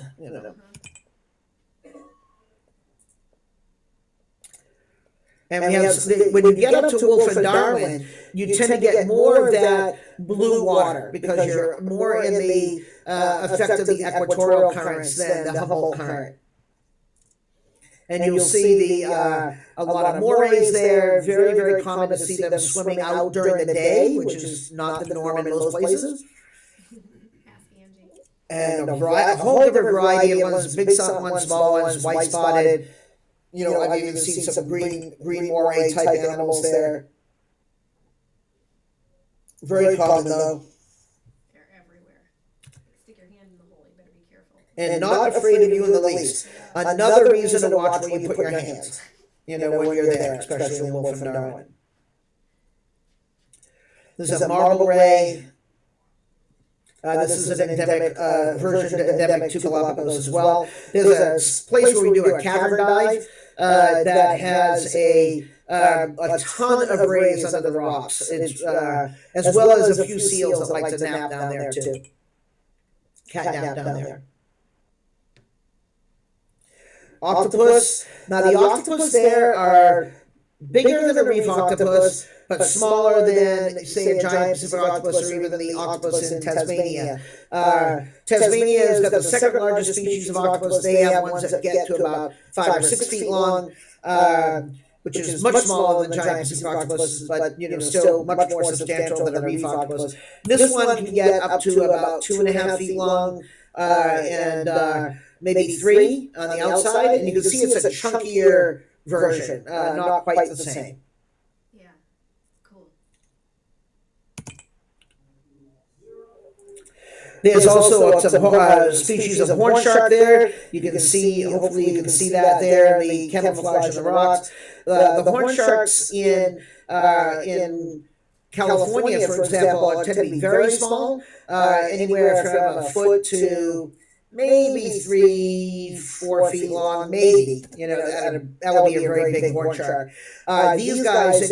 S3: And we have, when you get up to Wolf and Darwin, you tend to get more of that blue water because you're more in the effect of the equatorial currents than the Humboldt current. And you'll see a lot of morays there. Very, very common to see them swimming out during the day, which is not the norm in most places. And a whole different variety of ones, big ones, small ones, white spotted. I've even seen some green moray type animals there. Very common though.
S1: They're everywhere. Stick your hand in the hole. You better be careful.
S3: And not afraid of you in the least. Another reason to watch where you put your hands, when you're there, especially in Wolf and Darwin. There's a marble ray. This is an endemic version, endemic to Galapagos as well. There's a place where we do a cavern dive that has a ton of rays under the rocks, as well as a few seals that like to nap down there too. Cat nap down there. Octopus. Now the octopus there are bigger than a reef octopus, but smaller than, say, a giant Pacific octopus or even the octopus in Tasmania. Tasmania has got the second largest species of octopus. They have ones that get to about 5 or 6 feet long. which is much smaller than giant Pacific octopuses, but still much more substantial than a reef octopus. This one can get up to about 2.5 feet long, and maybe 3 on the outside, and you can see it's a chunkier version, not quite the same.
S1: Yeah, cool.
S3: There's also some species of horn shark there. You can see, hopefully you can see that there, the camouflage in the rocks. The horn sharks in California, for example, tend to be very small, anywhere from a foot to maybe 3-4 feet long, maybe. That would be a very big horn shark. These guys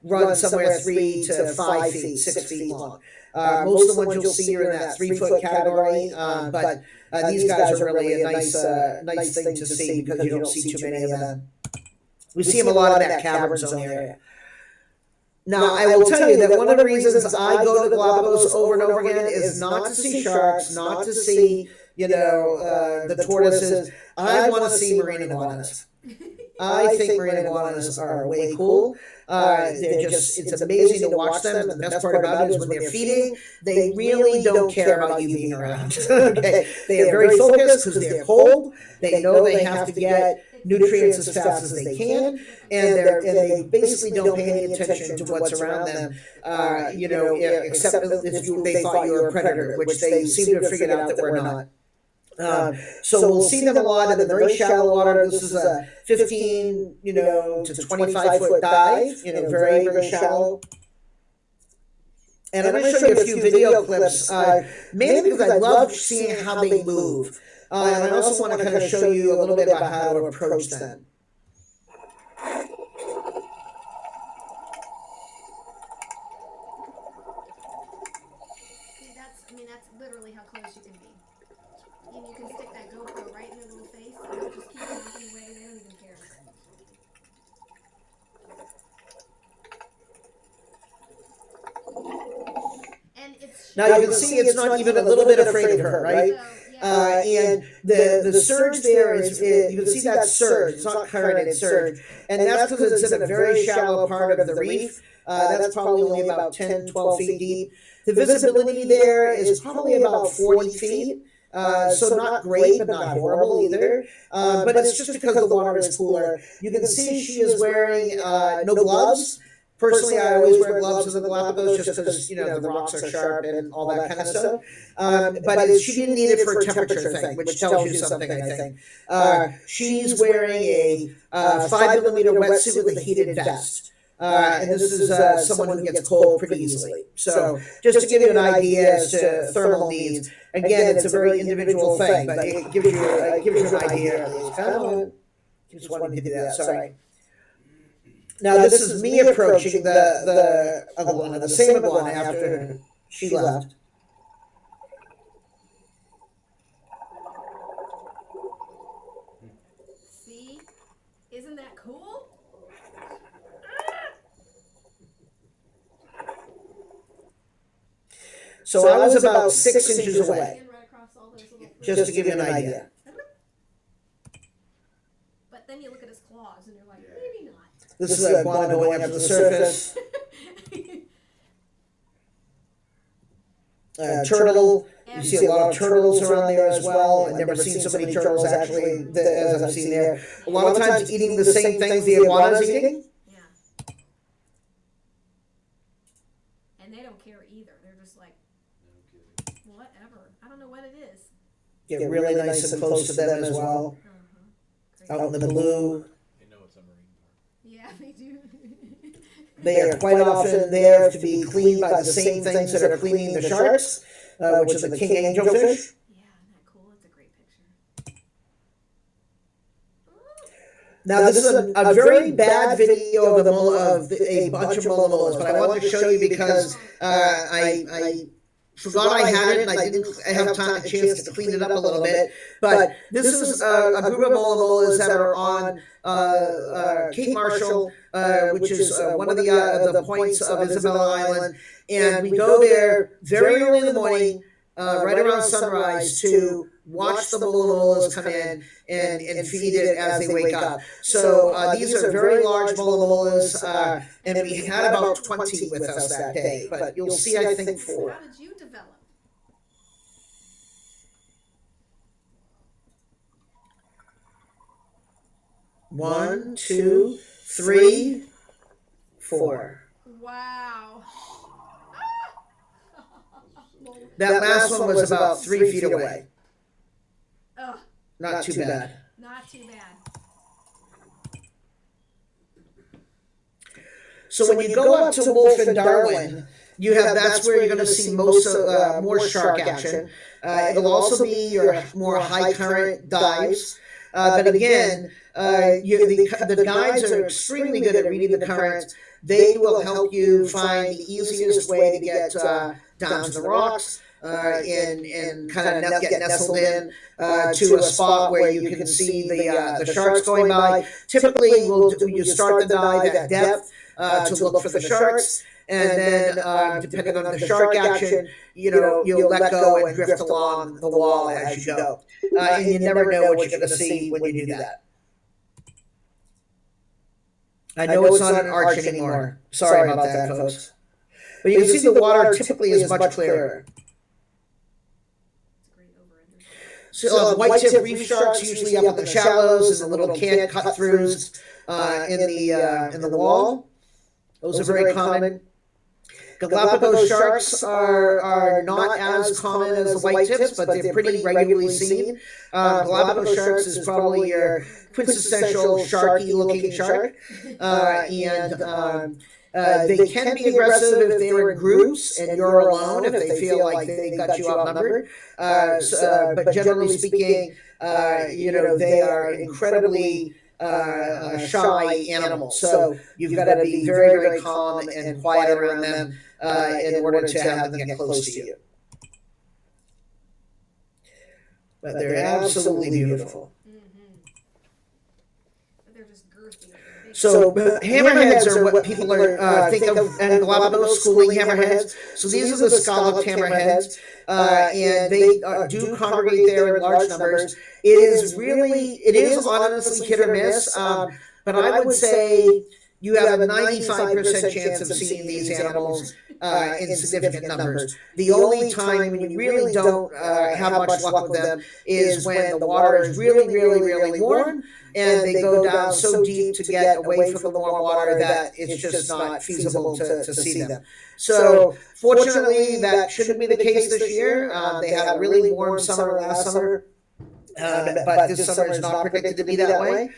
S3: run somewhere 3 to 5 feet, 6 feet long. Most of the ones you'll see are in that 3-foot category, but these guys are really a nice thing to see because you don't see too many of them. We see them a lot in that cavern zone area. Now, I will tell you that one of the reasons I go to the Galapagos over and over again is not to see sharks, not to see, the tortoises. I want to see marine iguanas. I think marine iguanas are way cool. It's amazing to watch them. And the best part about it is when they're feeding, they really don't care about you being around. Okay? They are very focused because they're cold. They know they have to get nutrients as fast as they can, and they basically don't pay any attention to what's around them, except if they thought you were a predator, which they seem to have figured out that we're not. So we'll see them a lot in the very shallow water. This is a 15, to 25-foot dive, very, very shallow. And I'm going to show you a few video clips, mainly because I love seeing how they move. And I also want to kind of show you a little bit about how to approach them.
S1: That's literally how close you can be. And you can stick that GoPro right in their little face, and they'll just keep walking away. They don't even care. And
S3: now you can see it's not even a little bit afraid of her, right? And the surge there is, you can see that surge. It's not current, it's surge. And that's because it's in a very shallow part of the reef. That's probably only about 10, 12 feet deep. The visibility there is probably about 40 feet. So not great, but not horrible either. But it's just because the water is cooler. You can see she is wearing no gloves. Personally, I always wear gloves in the Galapagos just because, the rocks are sharp and all that kind of stuff. But she didn't need it for a temperature thing, which tells you something, I think. She's wearing a 5mm wetsuit with a heated vest. And this is someone who gets cold pretty easily. So just to give you an idea as to thermal needs, again, it's a very individual thing, but it gives you an idea at least. Come on. Just wanted to do that, sorry. Now this is me approaching the iguana, the same iguana after she left.
S1: See? Isn't that cool?
S3: So I was about 6 inches away,
S1: Right across all those little
S3: just to give you an idea.
S1: But then you look at his claws and you're like, maybe not.
S3: This is an iguana going up to the surface. Turtle. You see a lot of turtles around there as well. I've never seen so many turtles actually as I've seen there. A lot of times eating the same things the iguana's eating.
S1: Yeah. And they don't care either. They're just like, whatever. I don't know what it is.
S3: Get really nice and close to them as well. Out in the blue.
S4: They know it's a marine park.
S1: Yeah, they do.
S3: They are quite often there to be cleaned by the same things that are cleaning the sharks, which is the king angelfish.
S1: Yeah, isn't that cool? It's a great picture.
S3: Now this is a very bad video of a bunch of molas, but I wanted to show you because I forgot I had it and I didn't have a chance to clean it up a little bit. But this is a group of molas that are on Cape Marshall, which is one of the points of Isabella Island. And we go there very early in the morning right around sunrise to watch the molas come in and feed it as they wake up. So these are very large molas, and we had about 20 with us that day. But you'll see, I think, 4.
S1: How did you develop?
S3: One, 2, 3, 4.
S1: Wow.
S3: That last one was about 3 feet away.
S1: Ugh,
S3: Not too bad.
S1: not too bad.
S3: So when you go up to Wolf and Darwin, that's where you're going to see more shark action. It'll also be your more high current dives. But again, the guides are extremely good at reading the current. They will help you find the easiest way to get down to the rocks and kind of get nestled in to a spot where you can see the sharks going by. Typically, you start the dive at depth to look for the sharks. And then, depending on the shark action, you'll let go and drift along the wall as you go. And you never know what you're going to see when you do that. I know it's not an arch anymore. Sorry about that, folks. But you can see the water typically is much clearer. So white-tip reef sharks usually up in the shallows and the little canned cut-throughs in the wall. Those are very common. Galapagos sharks are not as common as the white tips, but they're pretty regularly seen. Galapagos sharks is probably your quintessential sharky-looking shark, and they can be aggressive if they're in groups and you're alone, if they feel like they got you outnumbered. But generally speaking, they are incredibly shy animals. So you've got to be very, very calm and quiet around them in order to have them get close to you. But they're absolutely beautiful.
S1: They're just girthy.
S3: So hammerheads are what people think of in Galapagos, schooling hammerheads. So these are the scalloped hammerheads, and they do congregate there in large numbers. It is honestly hit or miss, but I would say you have a 95% chance of seeing these animals in significant numbers. The only time when you really don't have much luck with them is when the water is really, really, really warm and they go down so deep to get away from the warm water that it's just not feasible to see them. So fortunately, that shouldn't be the case this year. They had a really warm summer last summer, but this summer is not predicted to be that way.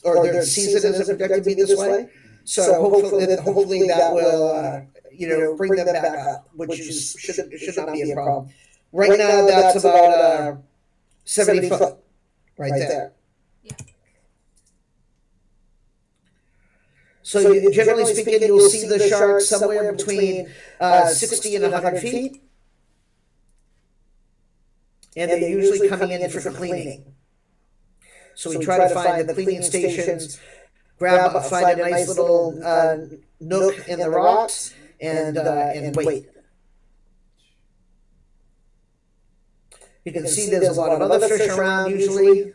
S3: Or their season isn't projected to be this way. So hopefully that will bring them back up, which should not be a problem. Right now, that's about 70 foot right there.
S1: Yeah.
S3: So generally speaking, you'll see the sharks somewhere between 60 and 100 feet. And they're usually coming in for cleaning. So we try to find the cleaning stations, find a nice little nook in the rocks, and wait. You can see there's a lot of other fish around usually.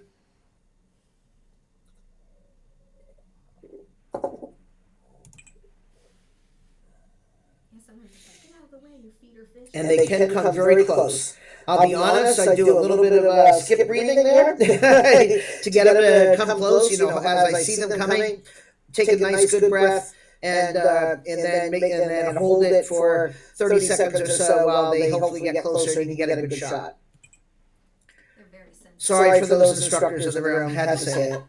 S3: And they can come very close. I'll be honest, I do a little bit of skip breathing there to get them to come close. As I see them coming, take a nice good breath and then hold it for 30 seconds or so while they hopefully get closer and you get a good shot.
S1: They're very sensitive.
S3: Sorry for those instructors in the room, had to say it.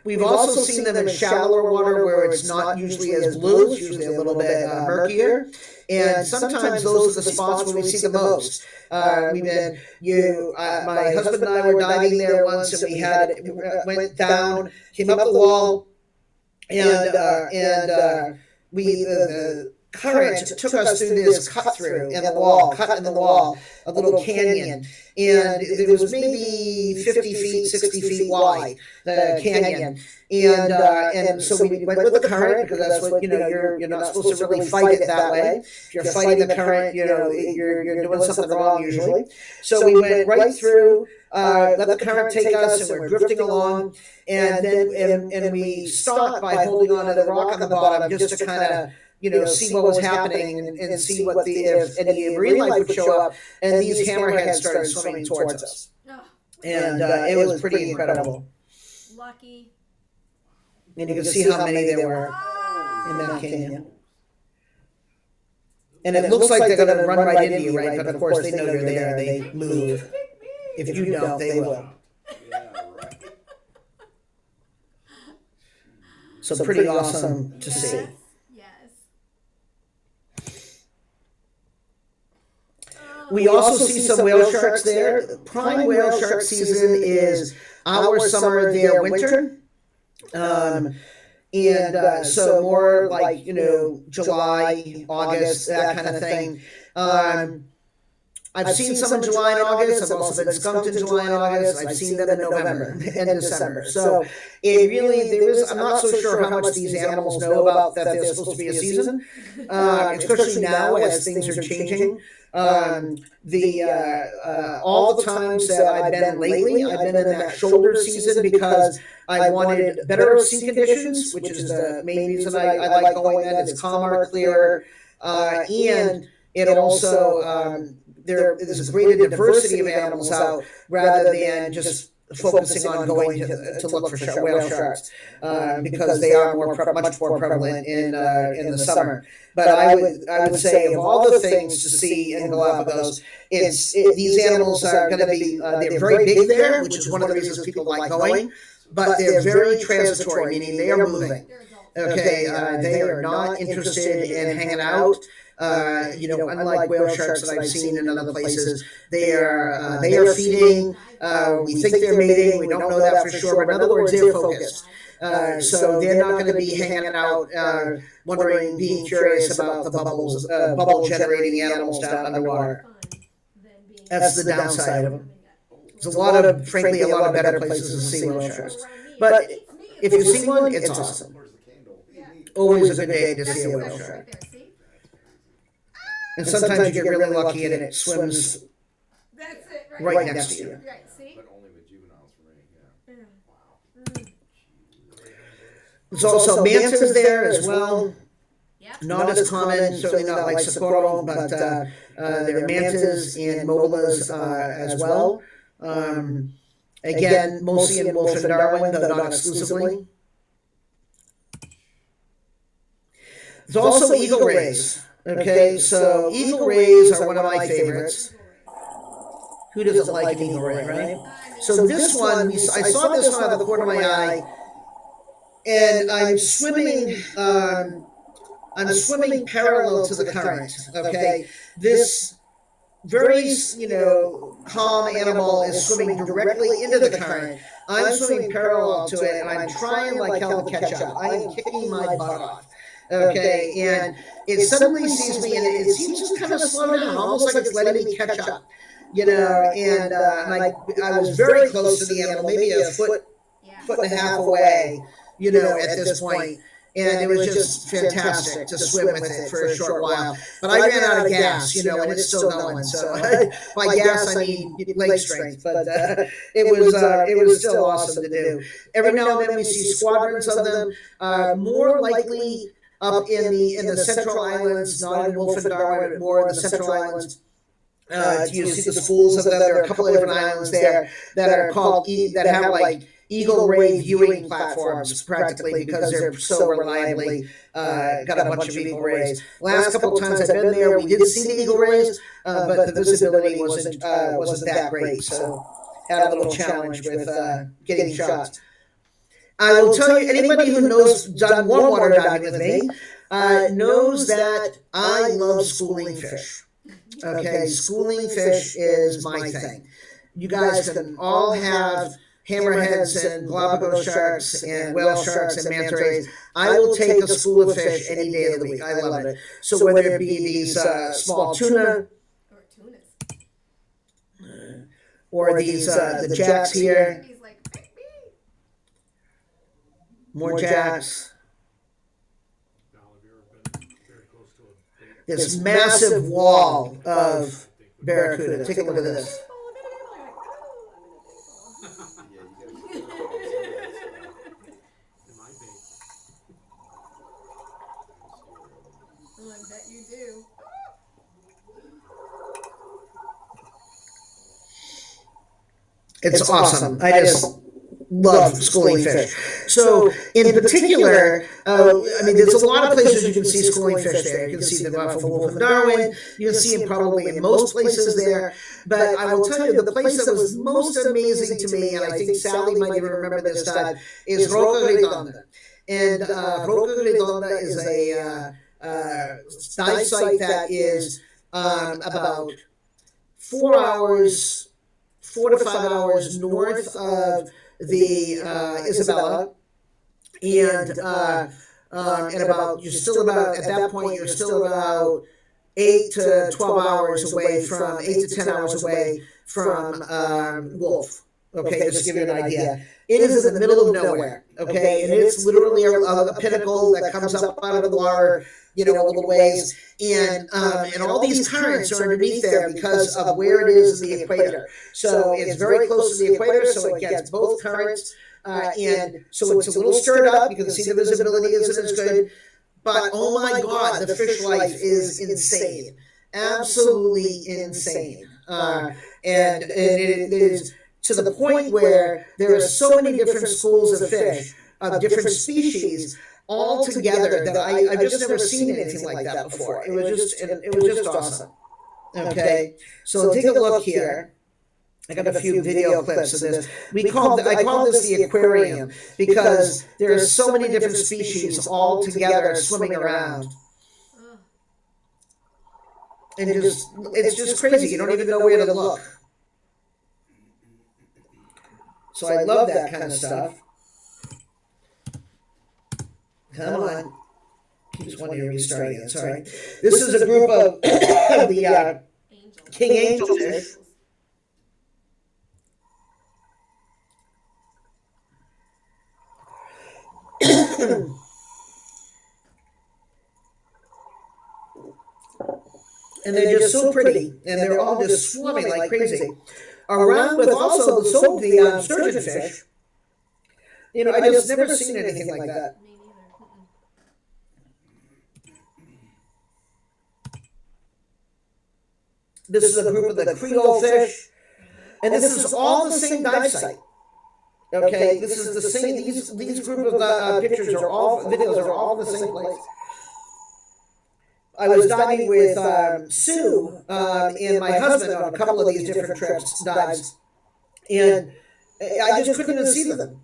S3: We've also seen them in shallower water where it's not usually as blue, it's usually a little bit murkier. And sometimes those are the spots where we see the most. My husband and I were diving there once, and went down, came up the wall, and current took us through this cut through in the wall, cut in the wall, a little canyon, and it was maybe 50 feet, 60 feet wide, the canyon, and so we went with the current because that's what you're not supposed to really fight it that way. If you're fighting the current, you're doing something wrong usually. So we went right through. Let the current take us, and we're drifting along, and then and we stopped by holding on to the rock on the bottom just to kind of see what was happening and see what if any marine life would show up. And these hammerheads started swimming towards us, and it was pretty incredible.
S1: Lucky.
S3: And you can see how many there were in that canyon. And it looks like they're going to run right into you, right? But of course they know you're there. They move. If you don't, they will. So pretty awesome to see. We also see some whale sharks there. Prime whale shark season is our summer, their winter. So more like, July, August, that kind of thing. I've seen some in July and August. I've also been skunked in July and August. I've seen them in November and December. So it really, I'm not so sure how much these animals know about that there's supposed to be a season, especially now as things are changing. All the times that I've been lately, I've been in that shoulder season because I wanted better sea conditions, which is the main reason I like going then. It's calmer, clearer, and it also there's a greater diversity of animals out rather than just focusing on going to look for whale sharks because they are much more prevalent in the summer. But I would say of all the things to see in Galapagos, these animals are going to be they're very big there, which is one of the reasons people like going. But they're very transitory, meaning they are moving. Okay, they are not interested in hanging out. Unlike whale sharks that I've seen in other places, they are feeding. We think they're mating. We don't know that for sure, but in other words, they're focused. So they're not going to be hanging out, being curious about the bubble-generating animals down underwater. That's the downside of them. There's frankly, a lot of better places to see whale sharks. But if you see one, it's awesome. Always a good day to see a whale shark. And sometimes you get really lucky and it swims right next to you.
S4: But only with juveniles for me, Wow.
S3: There's also mantas there as well. Not as common, certainly not like Socorro, but there are mantas and mobilas as well. Again, mostly in Wolf and Darwin, though not exclusively. There's also eagle rays. Okay, so eagle rays are one of my favorites. Who doesn't like an eagle ray, right? So this one, I saw this one out of the corner of my eye, and I'm swimming parallel to the current. Okay, this very calm animal is swimming directly into the current. I'm swimming parallel to it, and I'm trying like hell to catch up. I am kicking my butt off. Okay, and it suddenly sees me, and it seems to kind of slow down, almost like it's letting me catch up. And I was very close to the animal, maybe a foot and a half away, at this point. And it was just fantastic to swim with it for a short while. But I ran out of gas, and it's still going. So by gas, I need leg strength. But it was still awesome to do. Every now and then we see squadrons of them, more likely up in the Central Islands, not in Wolf and Darwin, but more in the Central Islands. You see the schools of them. There are a couple of different islands there that are called that have like eagle ray viewing platforms, practically because they're so reliably got a bunch of eagle rays. Last couple of times I've been there, we did see the eagle rays, but the visibility wasn't that great. So had a little challenge with getting shots. I will tell you, anybody who done warm water diving with me knows that I love schooling fish. Okay, schooling fish is my thing. You guys can all have hammerheads and Galapagos sharks and whale sharks and manta rays. I will take a school of fish any day of the week. I love it. So whether it be these small tuna
S1: Or tunas.
S3: or these the jacks here,
S1: He's like, "Beep, beep."
S3: more jacks.
S5: Now, have you ever been very close to a big
S3: This massive wall of barracuda. Take a look at this.
S4: Yeah, you gotta be careful with some of that stuff.
S5: in my bait?
S1: Oh, I bet you do.
S3: It's awesome. I just love schooling fish. So, in particular, I mean, there's a lot of places you can see schooling fish there. You can see them off of Wolf and Darwin. You can see them probably in most places there. But I will tell you, the place that was most amazing to me, and I think Sally might even remember this time, is Roca Redonda. And Roca Redonda is a dive site that is about 4 to 5 hours north of the Isabella, and about you're still about at that point you're still about 8 to 12 hours away from 8 to 10 hours away from Wolf. Okay, just to give you an idea. It is in the middle of nowhere. Okay, and it's literally a pinnacle that comes up out of the water, a little ways, and all these currents are underneath there because of where it is in the equator. So it's very close to the equator, so it gets both currents, and so it's a little stirred up. You can see the visibility isn't as good, but oh my God, the fish life is insane, absolutely insane, and it is to the point where there are so many different schools of fish of different species all together that I've just never seen anything like that before. It was just awesome. Okay, so take a look here. I got a few video clips of this. I call this the aquarium because there are so many different species all together swimming around. And it's just crazy. You don't even know where to look. So I love that kind of stuff. Come on. Keeps wanting to restart again. Sorry. This is a group of the king angelfish. And they're just so pretty, and they're all just swarming like crazy. Around with also the sturgeon fish. I just never seen anything like that.
S1: Me neither.
S3: This is a group of the Creole fish, and this is all the same dive site. Okay, this is the same. These group of pictures are all videos are all the same place. I was diving with Sue and my husband on a couple of these different dives, and I just couldn't even see them.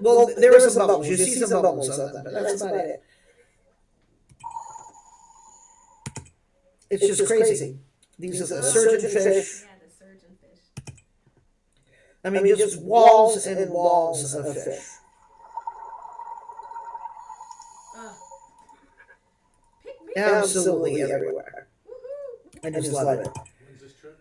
S3: Well, there were some bubbles. You see some bubbles of them, but that's about it. It's just crazy. These are the surgeon fish.
S1: Yeah, the surgeon fish.
S3: I mean, just walls and walls of fish. Absolutely everywhere.
S1: Woohoo!
S3: I just love it.
S5: When's this trip?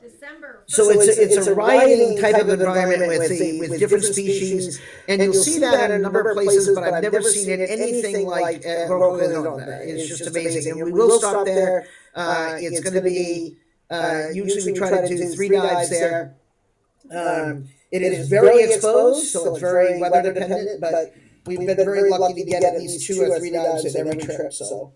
S1: December.
S3: So it's a rioting type of environment with different species, and you'll see that in a number of places, but I've never seen it anything like at Roca Redonda. It's just amazing, and we will stop there. It's going to be usually we try to do 3 dives there. It is very exposed, so it's very weather dependent, but we've been very lucky to get at least 2 or 3 dives at every trip. So.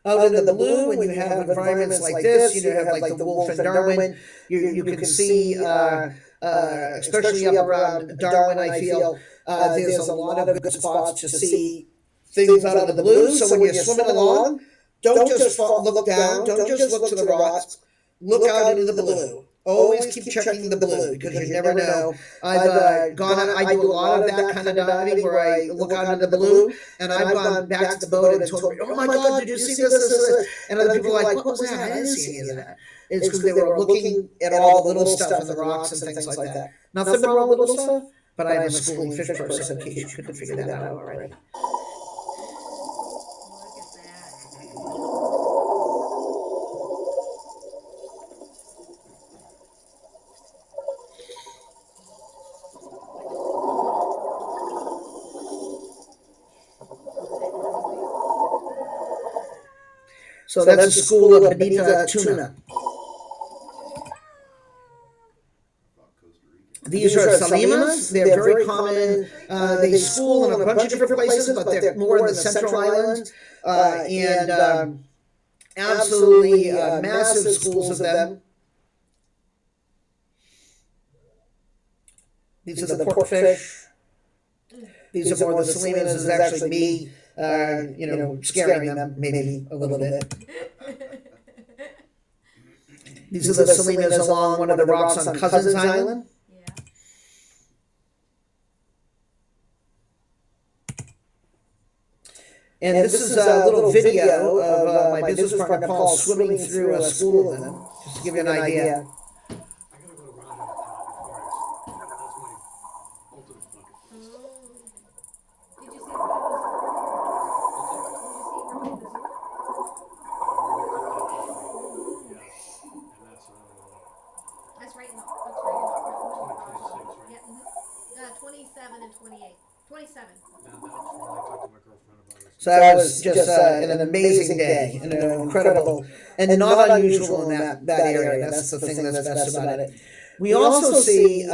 S3: Out in the blue, when you have environments like this, you have like the Wolf and Darwin, you can see, especially up around Darwin, I feel, there's a lot of good spots to see things out of the blue. So when you're swimming along, don't just look down, don't just look to the rocks, look out into the blue. always keep checking the blue because you never know. I've I do a lot of that kind of diving where I look out into the blue, and I've gone back to the boat and told, oh my God, did you see this? And other people are like, what was that? I didn't see any of that. It's because they were looking at all the little stuff in the rocks and things like that. Nothing wrong with little stuff, but I'm a schooling fish person in case you couldn't figure that out already.
S1: Look at that.
S3: So that's a school of bonita tuna. These are salimas. They're very common. They school in a bunch of different places, but they're more in the central islands. And absolutely massive schools of them. These are the porkfish. These are more the salimas. This is actually me, scaring them maybe a little bit. These are the salinas along one of the rocks on Cousins Island. And this is a little video of my business partner Paul swimming through a school of them, just to give you an idea.
S5: I gotta go to Round Hill before that's my ultimate bucket list.
S1: Did you see where it was? Did you see where it was?
S5: Yeah, and
S1: That's right. That's right.
S5: 26, right?
S1: Yeah. 27 and 28. 27.
S5: Now that's when I talked to my girlfriend about it.
S3: So that was just an amazing day, and incredible, and not unusual in that area. That's the thing that's best about it. We also see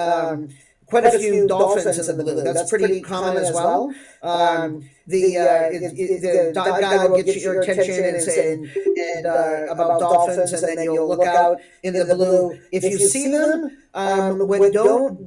S3: quite a few dolphins in the blue. That's pretty common as well. The dive guide will get your attention and say about dolphins, and then you'll look out in the blue. If you see them,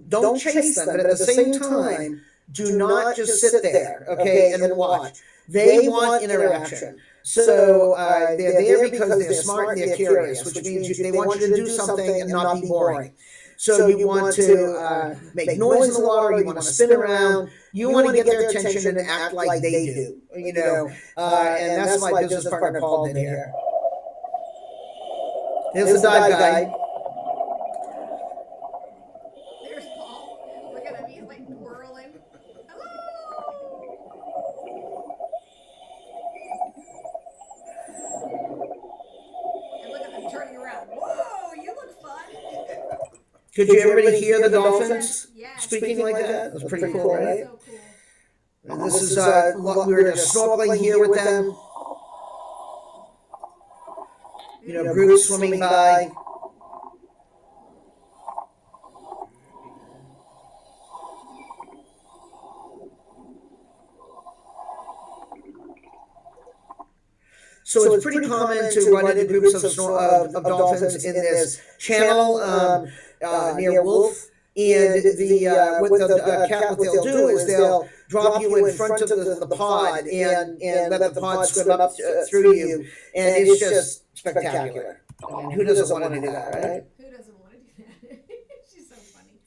S3: don't chase them, but at the same time, do not just sit there, okay, and watch. They want interaction. So they're there because they're smart and they're curious, which means they want you to do something and not be boring. So you want to make noise in the water, you want to spin around, you want to get their attention and act like they do, and that's what my business partner Paul did here. Here's the dive guide.
S1: There's Paul. Look at him. He's like whirling. Hello. And look at them turning around. Whoa, you look fun.
S3: Could you everybody hear the dolphins
S1: Yeah.
S3: speaking like that? That's pretty cool, right?
S1: So cool.
S3: And this is we were just snorkeling here with them. Groups swimming by. So it's pretty common to run into groups of dolphins in this channel near Wolf. And what they'll do is they'll drop you in front of the pod and let the pod swim up through you, and it's just spectacular. I mean, who doesn't want to do that, right?
S1: Who doesn't want to do that? She's so funny.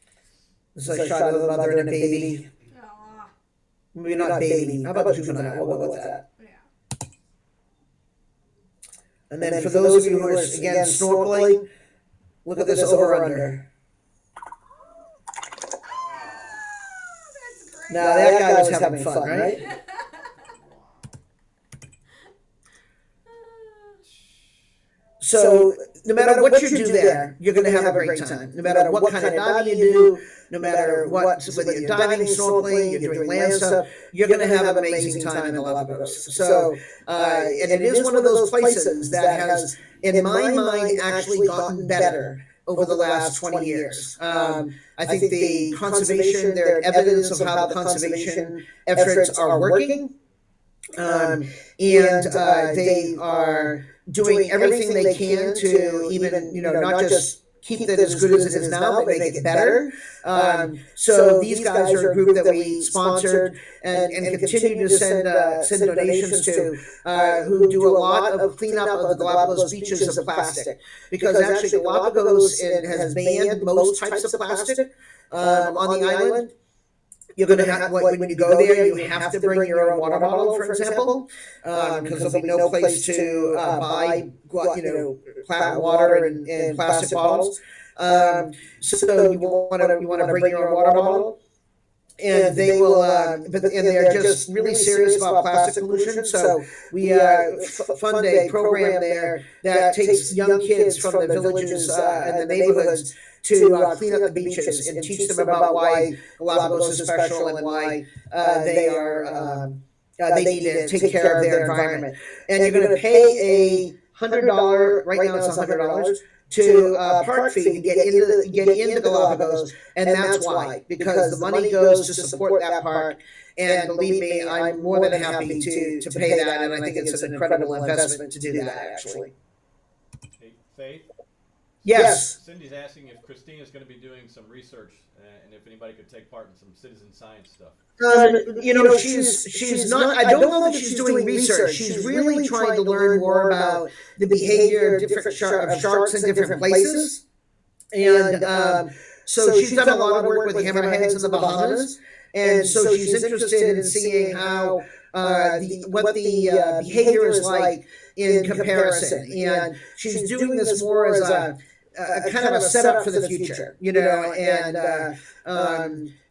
S3: It's like a shot of the mother and a baby.
S1: Aw.
S3: Maybe not baby. How about juvenile? We'll go with that.
S1: Yeah.
S3: And then for those of you who are, again, snorkeling, look at this over-under. Now that guy was having fun, right? So no matter what you do there, you're going to have a great time. No matter what kind of diving you do, no matter whether you're diving, snorkeling, you're doing land stuff, you're going to have an amazing time in the Galapagos. So, and it is one of those places that has, in my mind, actually gotten better over the last 20 years. I think the conservation, there are evidence of how the conservation efforts are working. And they are doing everything they can to even, not just keep it as good as it is now, but make it better. So these guys are a group that we sponsored and continue to send donations to, who do a lot of cleanup of the Galapagos beaches of plastic, because actually Galapagos has banned most types of plastic on the island. You're going to have, when you go there, you have to bring your own water bottle, for example, because there'll be no place to buy, water in plastic bottles. So you want to bring your own water bottle, and they will, and they're just really serious about plastic pollution. So we fund a program there that takes young kids from the villages and the neighborhoods to clean up the beaches and teach them about why Galapagos is special and why they need to take care of their environment. And you're going to pay $100, right now it's $100, to park fee to get into Galapagos, and that's why, because the money goes to support that park. And believe me, I'm more than happy to pay that, and I think it's an incredible investment to do that, actually.
S6: Hey, Faith?
S3: Yes.
S6: Cindy's asking if Christina's going to be doing some research and if anybody could take part in some citizen science stuff.
S3: She's not. I don't know that she's doing research. She's really trying to learn more about the behavior of different sharks in different places, and so she's done a lot of work with hammerheads in the Bahamas, and so she's interested in seeing how what the behavior is like in comparison, and she's doing this more as a kind of a setup for the future, and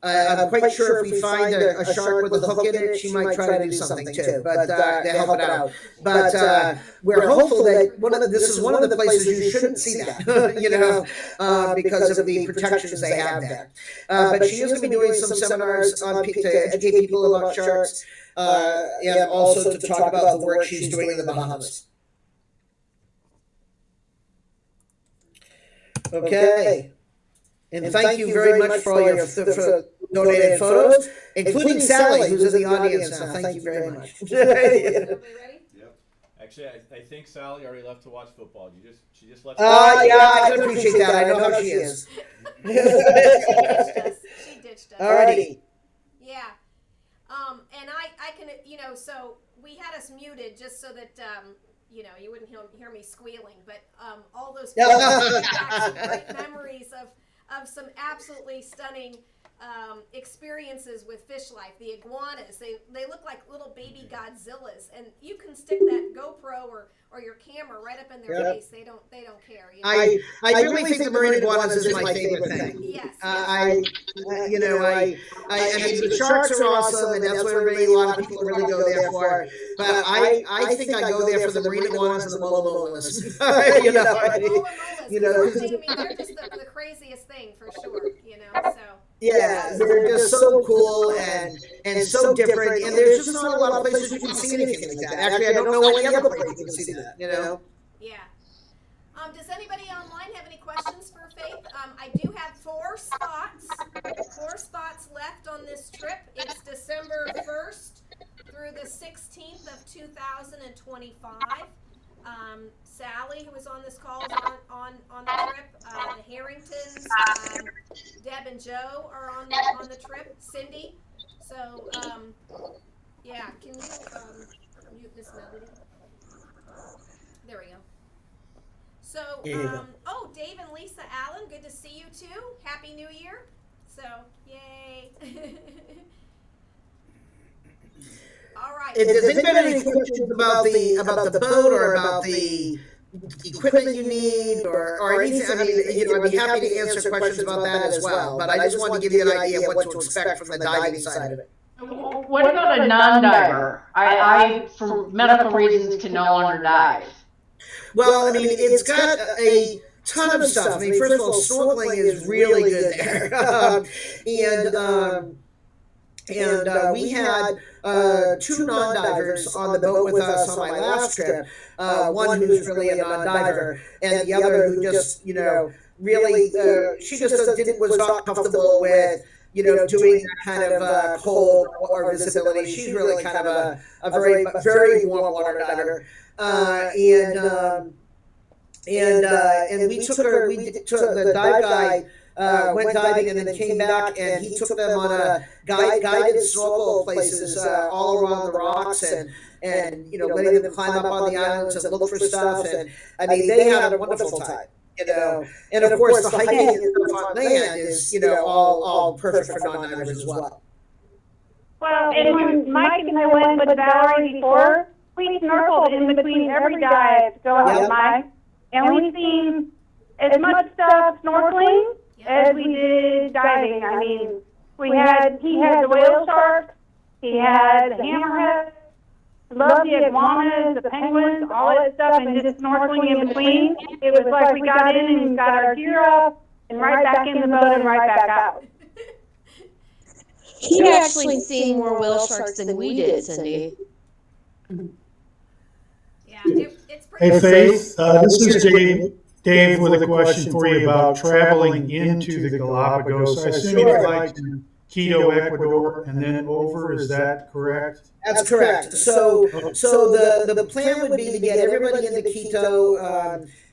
S3: I'm quite sure if we find a shark with a hook in it, she might try to do something too, but to help it out. But we're hopeful that this is one of the places you shouldn't see that, because of the protections they have there. But she is going to be doing some seminars to educate people about sharks, and also to talk about the work she's doing in the Bahamas. Okay. And thank you very much for all your donated photos, including Sally, who's in the audience now. Thank you very much.
S1: Everybody ready?
S6: Yep. Actually, I think Sally already left to watch football. She just left.
S3: Yeah, I can appreciate that. I know how she is.
S1: She ditched us.
S3: Alrighty.
S1: Yeah. And I can, so we had us muted just so that, you wouldn't hear me squealing, but all those people have some great memories of some absolutely stunning experiences with fish life. The iguanas, they look like little baby Godzillas, and you can stick that GoPro or your camera right up in their face. They don't care.
S3: I really think the marine iguanas is my favorite thing.
S1: Yes.
S3: I mean, the sharks are awesome, and that's what a lot of people really go there for. But I think I go there for the marine iguanas and the molas.
S1: They're just the craziest thing for sure. So.
S3: Yeah, they're just so cool and so different, and there's just not a lot of places you can see anything like that. Actually, I don't know any other place you can see that.
S1: Yeah. Does anybody online have any questions for Faith? I do have 4 spots left on this trip. It's December 1st through the 16th of 2025. Sally, who was on this call, is on the trip. The Harringtons, Deb and Joe are on the trip. Cindy. So, yeah, can you mute this melody? There we go. So, Dave and Lisa Allen, good to see you too. Happy New Year. So, yay. All right.
S3: Does anybody have any questions about the boat or about the equipment you need or anything? I mean, I'd be happy to answer questions about that as well. But I just wanted to give you an idea of what to expect from the diving side of it.
S7: What about a non-diver? I, for medical reasons, can no longer dive.
S3: Well, I mean, it's got a ton of stuff. I mean, first of all, snorkeling is really good there, and we had 2 non-divers on the boat with us on my last trip. One who's really a non-diver, and the other who just, really, she just was not comfortable with, doing that kind of cold or visibility. She's really kind of a very, very warm water diver. and we took her. The dive guide went diving and then came back, and he took them on a guided snorkel places all around the rocks, and letting them climb up on the islands and look for stuff. And I mean, they had a wonderful time. And of course the hiking and stuff on land is all perfect for non-divers as well.
S8: Well, and when Mike and I went with Valerie before, we snorkeled in between every dive to go out with Mike, and we've seen as much stuff snorkeling as we did diving. I mean, he had the whale sharks, he had the hammerhead, loved the iguanas, the penguins, all that stuff, and just snorkeling in between. It was like we got in and got our gear up, and right back in the boat and right back out.
S9: He actually seen more whale sharks than we did, Cindy.
S1: Yeah, it's pretty.
S10: Hey, Faith, this is Dave with a question for you about traveling into the Galapagos. I assume you fly to Quito, Ecuador, and then over. Is that correct?
S3: That's correct. So the plan would be to get everybody into Quito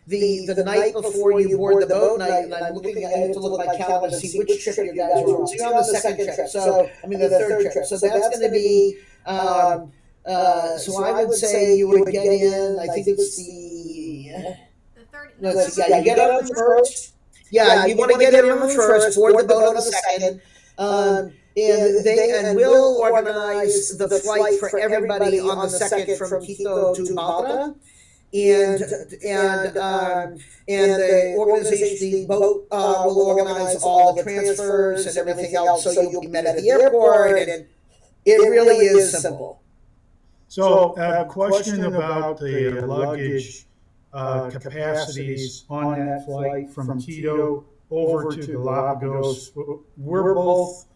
S3: the night before you board the boat. And I'm looking at it to look at my calendar to see which trip you guys are on. So you're on the second trip. The third trip. So that's going to be. So I would say you would get in. I think it's the. Let's see. Yeah, you get on the first. Yeah, you want to get in on the first. Board the boat on the second. And we'll organize the flight for everybody on the second from Quito to Baltra. And the organization, the boat will organize all the transfers and everything else, so you'll be met at the airport, and it really is simple.
S10: So, a question about the luggage capacities on that flight from Quito over to Galapagos. We're both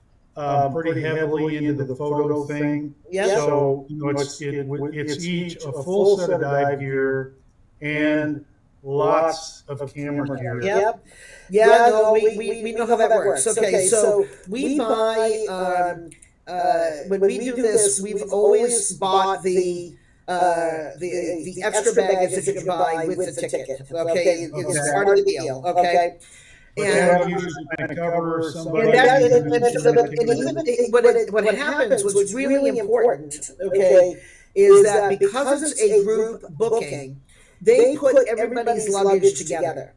S10: pretty heavily into the photo thing.
S3: Yep.
S10: So it's each a full set of dive gear and lots of camera gear.
S3: Yep. Yeah, no, we know how that works. Okay, so we buy when we do this, we've always bought the extra baggage that you can buy with the ticket. Okay, it's part of the deal. Okay.
S10: And usually cover somebody.
S3: What happens, what's really important, okay, is that because it's a group booking, they put everybody's luggage together.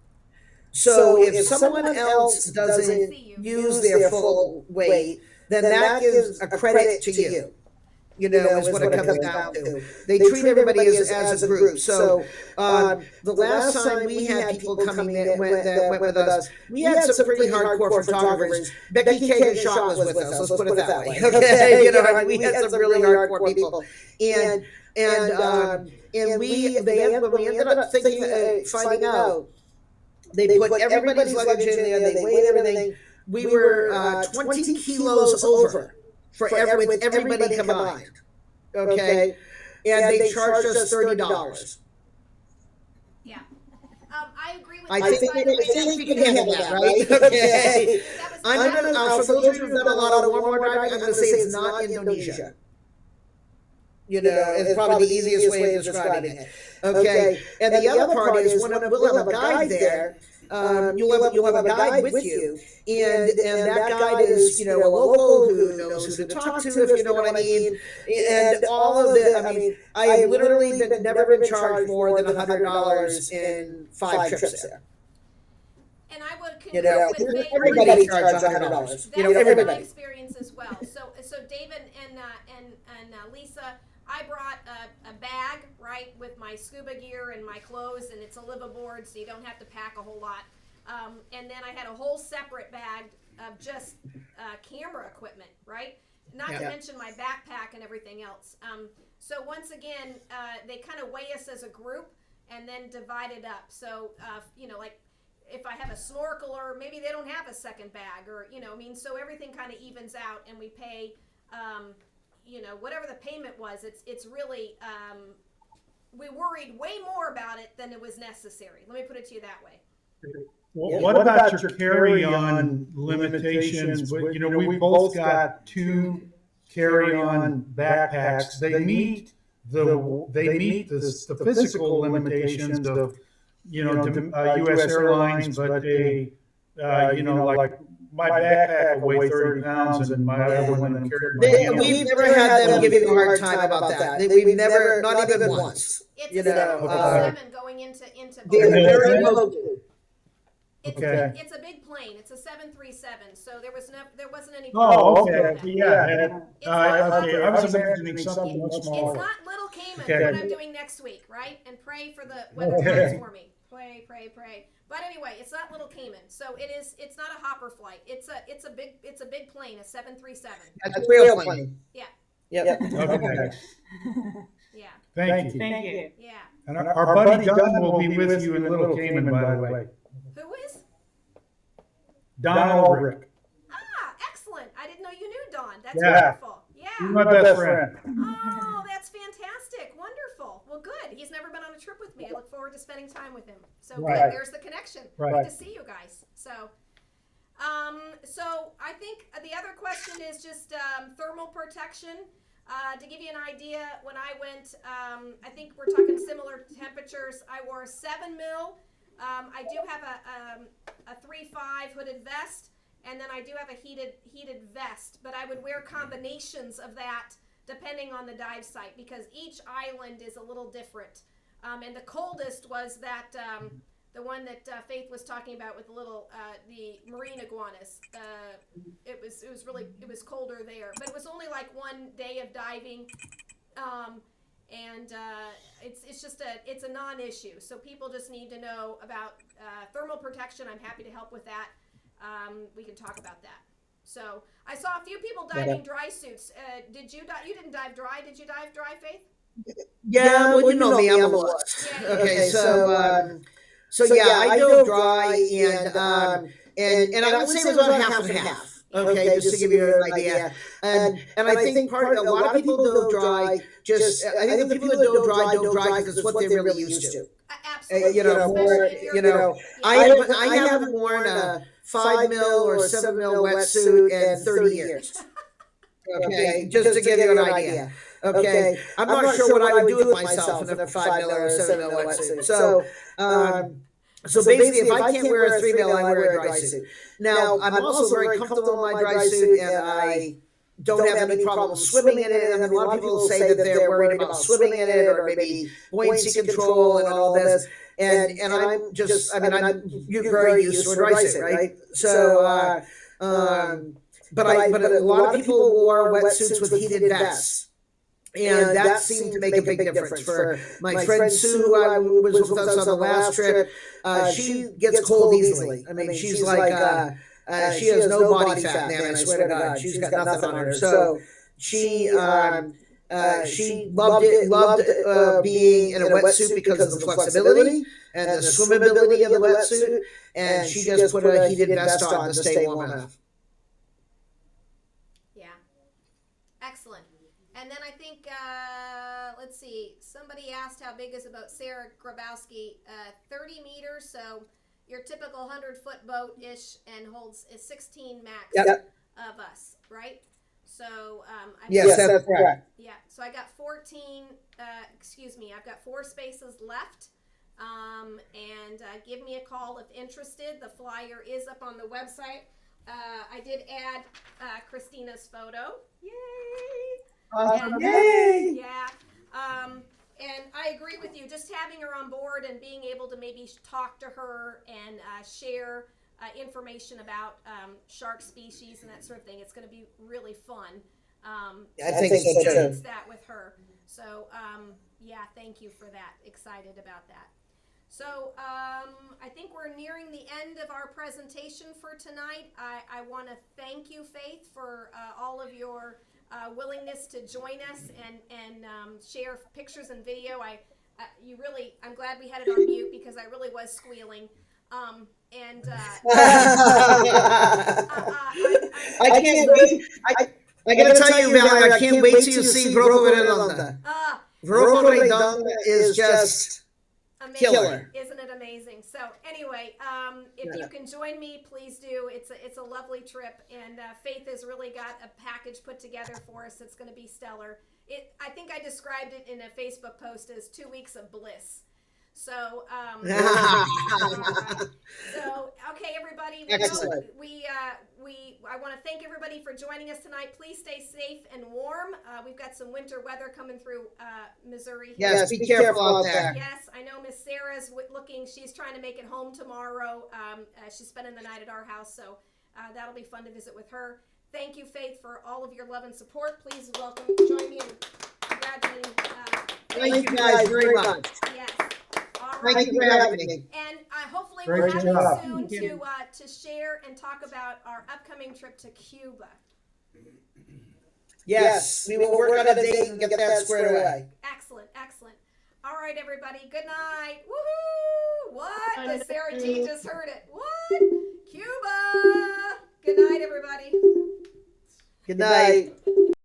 S3: So if someone else doesn't use their full weight, then that gives a credit to you. Is what it comes down to. They treat everybody as a group. So the last time we had people coming in that went with us, we had some pretty hardcore photographers. Becky Kagan-Shaw was with us. Let's put it that way. Okay, we had some really hardcore people, and we ended up finding out they put everybody's luggage in there. They weighed everything. We were 20 kilos over. With everybody combined, okay, and they charged us $30.
S1: Yeah, I agree with.
S3: I think we can handle that, right? Okay. I'm gonna for those who've done a lot of warm driving, I'm gonna say it's not Indonesia. It's probably the easiest way of describing it. Okay, and the other part is when we'll have a guide there. You'll have a guide with you, and that guide is a local who knows who to talk to, if you know what I mean. And all of I have literally never been charged more than $100 in 5 trips there.
S1: And I would concur with Dave.
S3: Everybody charges $100.
S1: That's
S3: Everybody.
S1: my experience as well. So David and Lisa, I brought a bag, right, with my scuba gear and my clothes, and it's a liveaboard, so you don't have to pack a whole lot. And then I had a whole separate bag of just camera equipment, right? Not to mention my backpack and everything else. So once again, they kind of weigh us as a group and then divide it up. So, like if I have a snorkeler, maybe they don't have a second bag, or, so everything kind of evens out, and we pay, whatever the payment was. It's really, we worried way more about it than it was necessary. Let me put it to you that way.
S10: What about your carry-on limitations? We both got 2 carry-on backpacks. They meet the physical limitations of U.S. Airlines, but they, like my backpack will weigh 30 pounds and my other one carried my hand.
S3: We've never had them giving you a hard time about that. We've never, not even once.
S1: It's a 737 going into
S3: They're
S1: Boeing.
S3: very local.
S1: It's a big plane. It's a 737, so there wasn't any.
S10: Oh,
S1: problems
S10: okay.
S1: with that.
S10: Yeah.
S1: It's
S10: I was imagining something much
S1: It's
S10: smaller.
S1: not Little Cayman,
S10: Okay.
S1: what I'm doing next week, right? And pray for the weather plans for me. Pray. But anyway, it's not Little Cayman, so it's not a hopper flight. It's a big plane, a 737.
S3: That's a real plane.
S1: Yeah.
S3: Yep.
S10: Okay.
S1: Yeah.
S10: Thank you.
S2: Thank you.
S1: Yeah.
S10: And our buddy Don will be with you in Little Cayman, by the way.
S1: Who is?
S10: Don Ulrich.
S1: Ah, excellent. I didn't know you knew Don. That's
S10: Yeah.
S1: wonderful.
S10: He's
S1: Yeah.
S10: my best friend.
S1: Oh, that's fantastic. Wonderful. Well, good. He's never been on a trip with me. I look forward to spending time with him. So
S10: Right.
S1: good. There's the connection.
S10: Right.
S1: Good to see you guys. So I think the other question is just thermal protection. To give you an idea, when I went, I think we're talking similar temperatures. I wore a 7 mil. I do have a 3.5 hooded vest, and then I do have a heated vest. But I would wear combinations of that depending on the dive site because each island is a little different. And the coldest was that the one that Faith was talking about with the little the marine iguanas. It was colder there, but it was only like 1 day of diving, and it's a non-issue. So people just need to know about thermal protection. I'm happy to help with that. We can talk about that. So I saw a few people diving dry suits. Did you dive? You didn't dive dry. Did you dive dry, Faith?
S3: Yeah, well, you know me, I'm a wuss. Okay, so yeah, I dove dry, and I would say it was about half and half. Okay, just to give you an idea. And I think a lot of people dove dry. I think the people that dove dry because it's what they're really used to.
S1: Absolutely.
S3: I haven't worn a 5 mil or 7 mil wetsuit in 30 years. Okay, just to give you an idea. Okay, I'm not sure what I would do with myself in a 5 mil or 7 mil wetsuit. So basically, if I can't wear a 3 mil, I wear a dry suit. Now, I'm also very comfortable in my dry suit, and I don't have any problem swimming in it. And a lot of people say that they're worried about swimming in it or maybe buoyancy control and all this. And I'm just, you're very used to a dry suit, right? So, but a lot of people wore wetsuits with heated vests. And that seemed to make a big difference. For my friend Sue, who was with us on the last trip, she gets cold easily. I mean, she's like, she has no body fat, man, I swear to God. She's got nothing on her. So she loved being in a wetsuit because of the flexibility and the swimmability of the wetsuit. And she just put a heated vest on to stay warm enough.
S1: Excellent. And then I think, let's see, somebody asked how big is a boat. Sarah Grabowski, 30 meters, so your typical 100-foot boat-ish, and holds 16 max of us, right? So,
S3: yes, that's correct.
S1: Yeah, so I got 14, I've got 4 spaces left. And give me a call if interested. The flyer is up on the website. I did add Christina's photo. Yay!
S3: Yay!
S1: Yeah. And I agree with you. Just having her on board and being able to maybe talk to her and share information about shark species and that sort of thing, it's going to be really fun.
S3: I think so too.
S1: Experience that with her. So, thank you for that. Excited about that. So I think we're nearing the end of our presentation for tonight. I want to thank you, Faith, for all of your willingness to join us and share pictures and video. I'm glad we had it on mute because I really was squealing. I
S3: can't wait. I gotta tell you, Valerie, I can't wait till you see Broco Redonda. Broco Redonda is just
S1: amazing.
S3: Killer.
S1: Isn't it amazing? So anyway, if you can join me, please do. It's a lovely trip, and Faith has really got a package put together for us that's going to be stellar. I think I described it in a Facebook post as 2 weeks of bliss. So, so okay, everybody.
S3: Excellent.
S1: I want to thank everybody for joining us tonight. Please stay safe and warm. We've got some winter weather coming through Missouri.
S3: Yes, be careful out there.
S1: Yes, I know Miss Sarah's looking. She's trying to make it home tomorrow. She's spending the night at our house, so that'll be fun to visit with her. Thank you, Faith, for all of your love and support. Please join me in congratulating.
S3: Thank you guys very much.
S1: Yes. All right.
S3: Thank you for having me.
S1: And hopefully
S10: Great
S1: we'll have
S10: job.
S1: you soon to share and talk about our upcoming trip to Cuba.
S3: Yes, we will work on a date and get that squared away.
S1: Excellent, excellent. All right, everybody. Good night. Woohoo! What? The Sarah G just heard it. What? Cuba. Good night, everybody.
S3: Good night.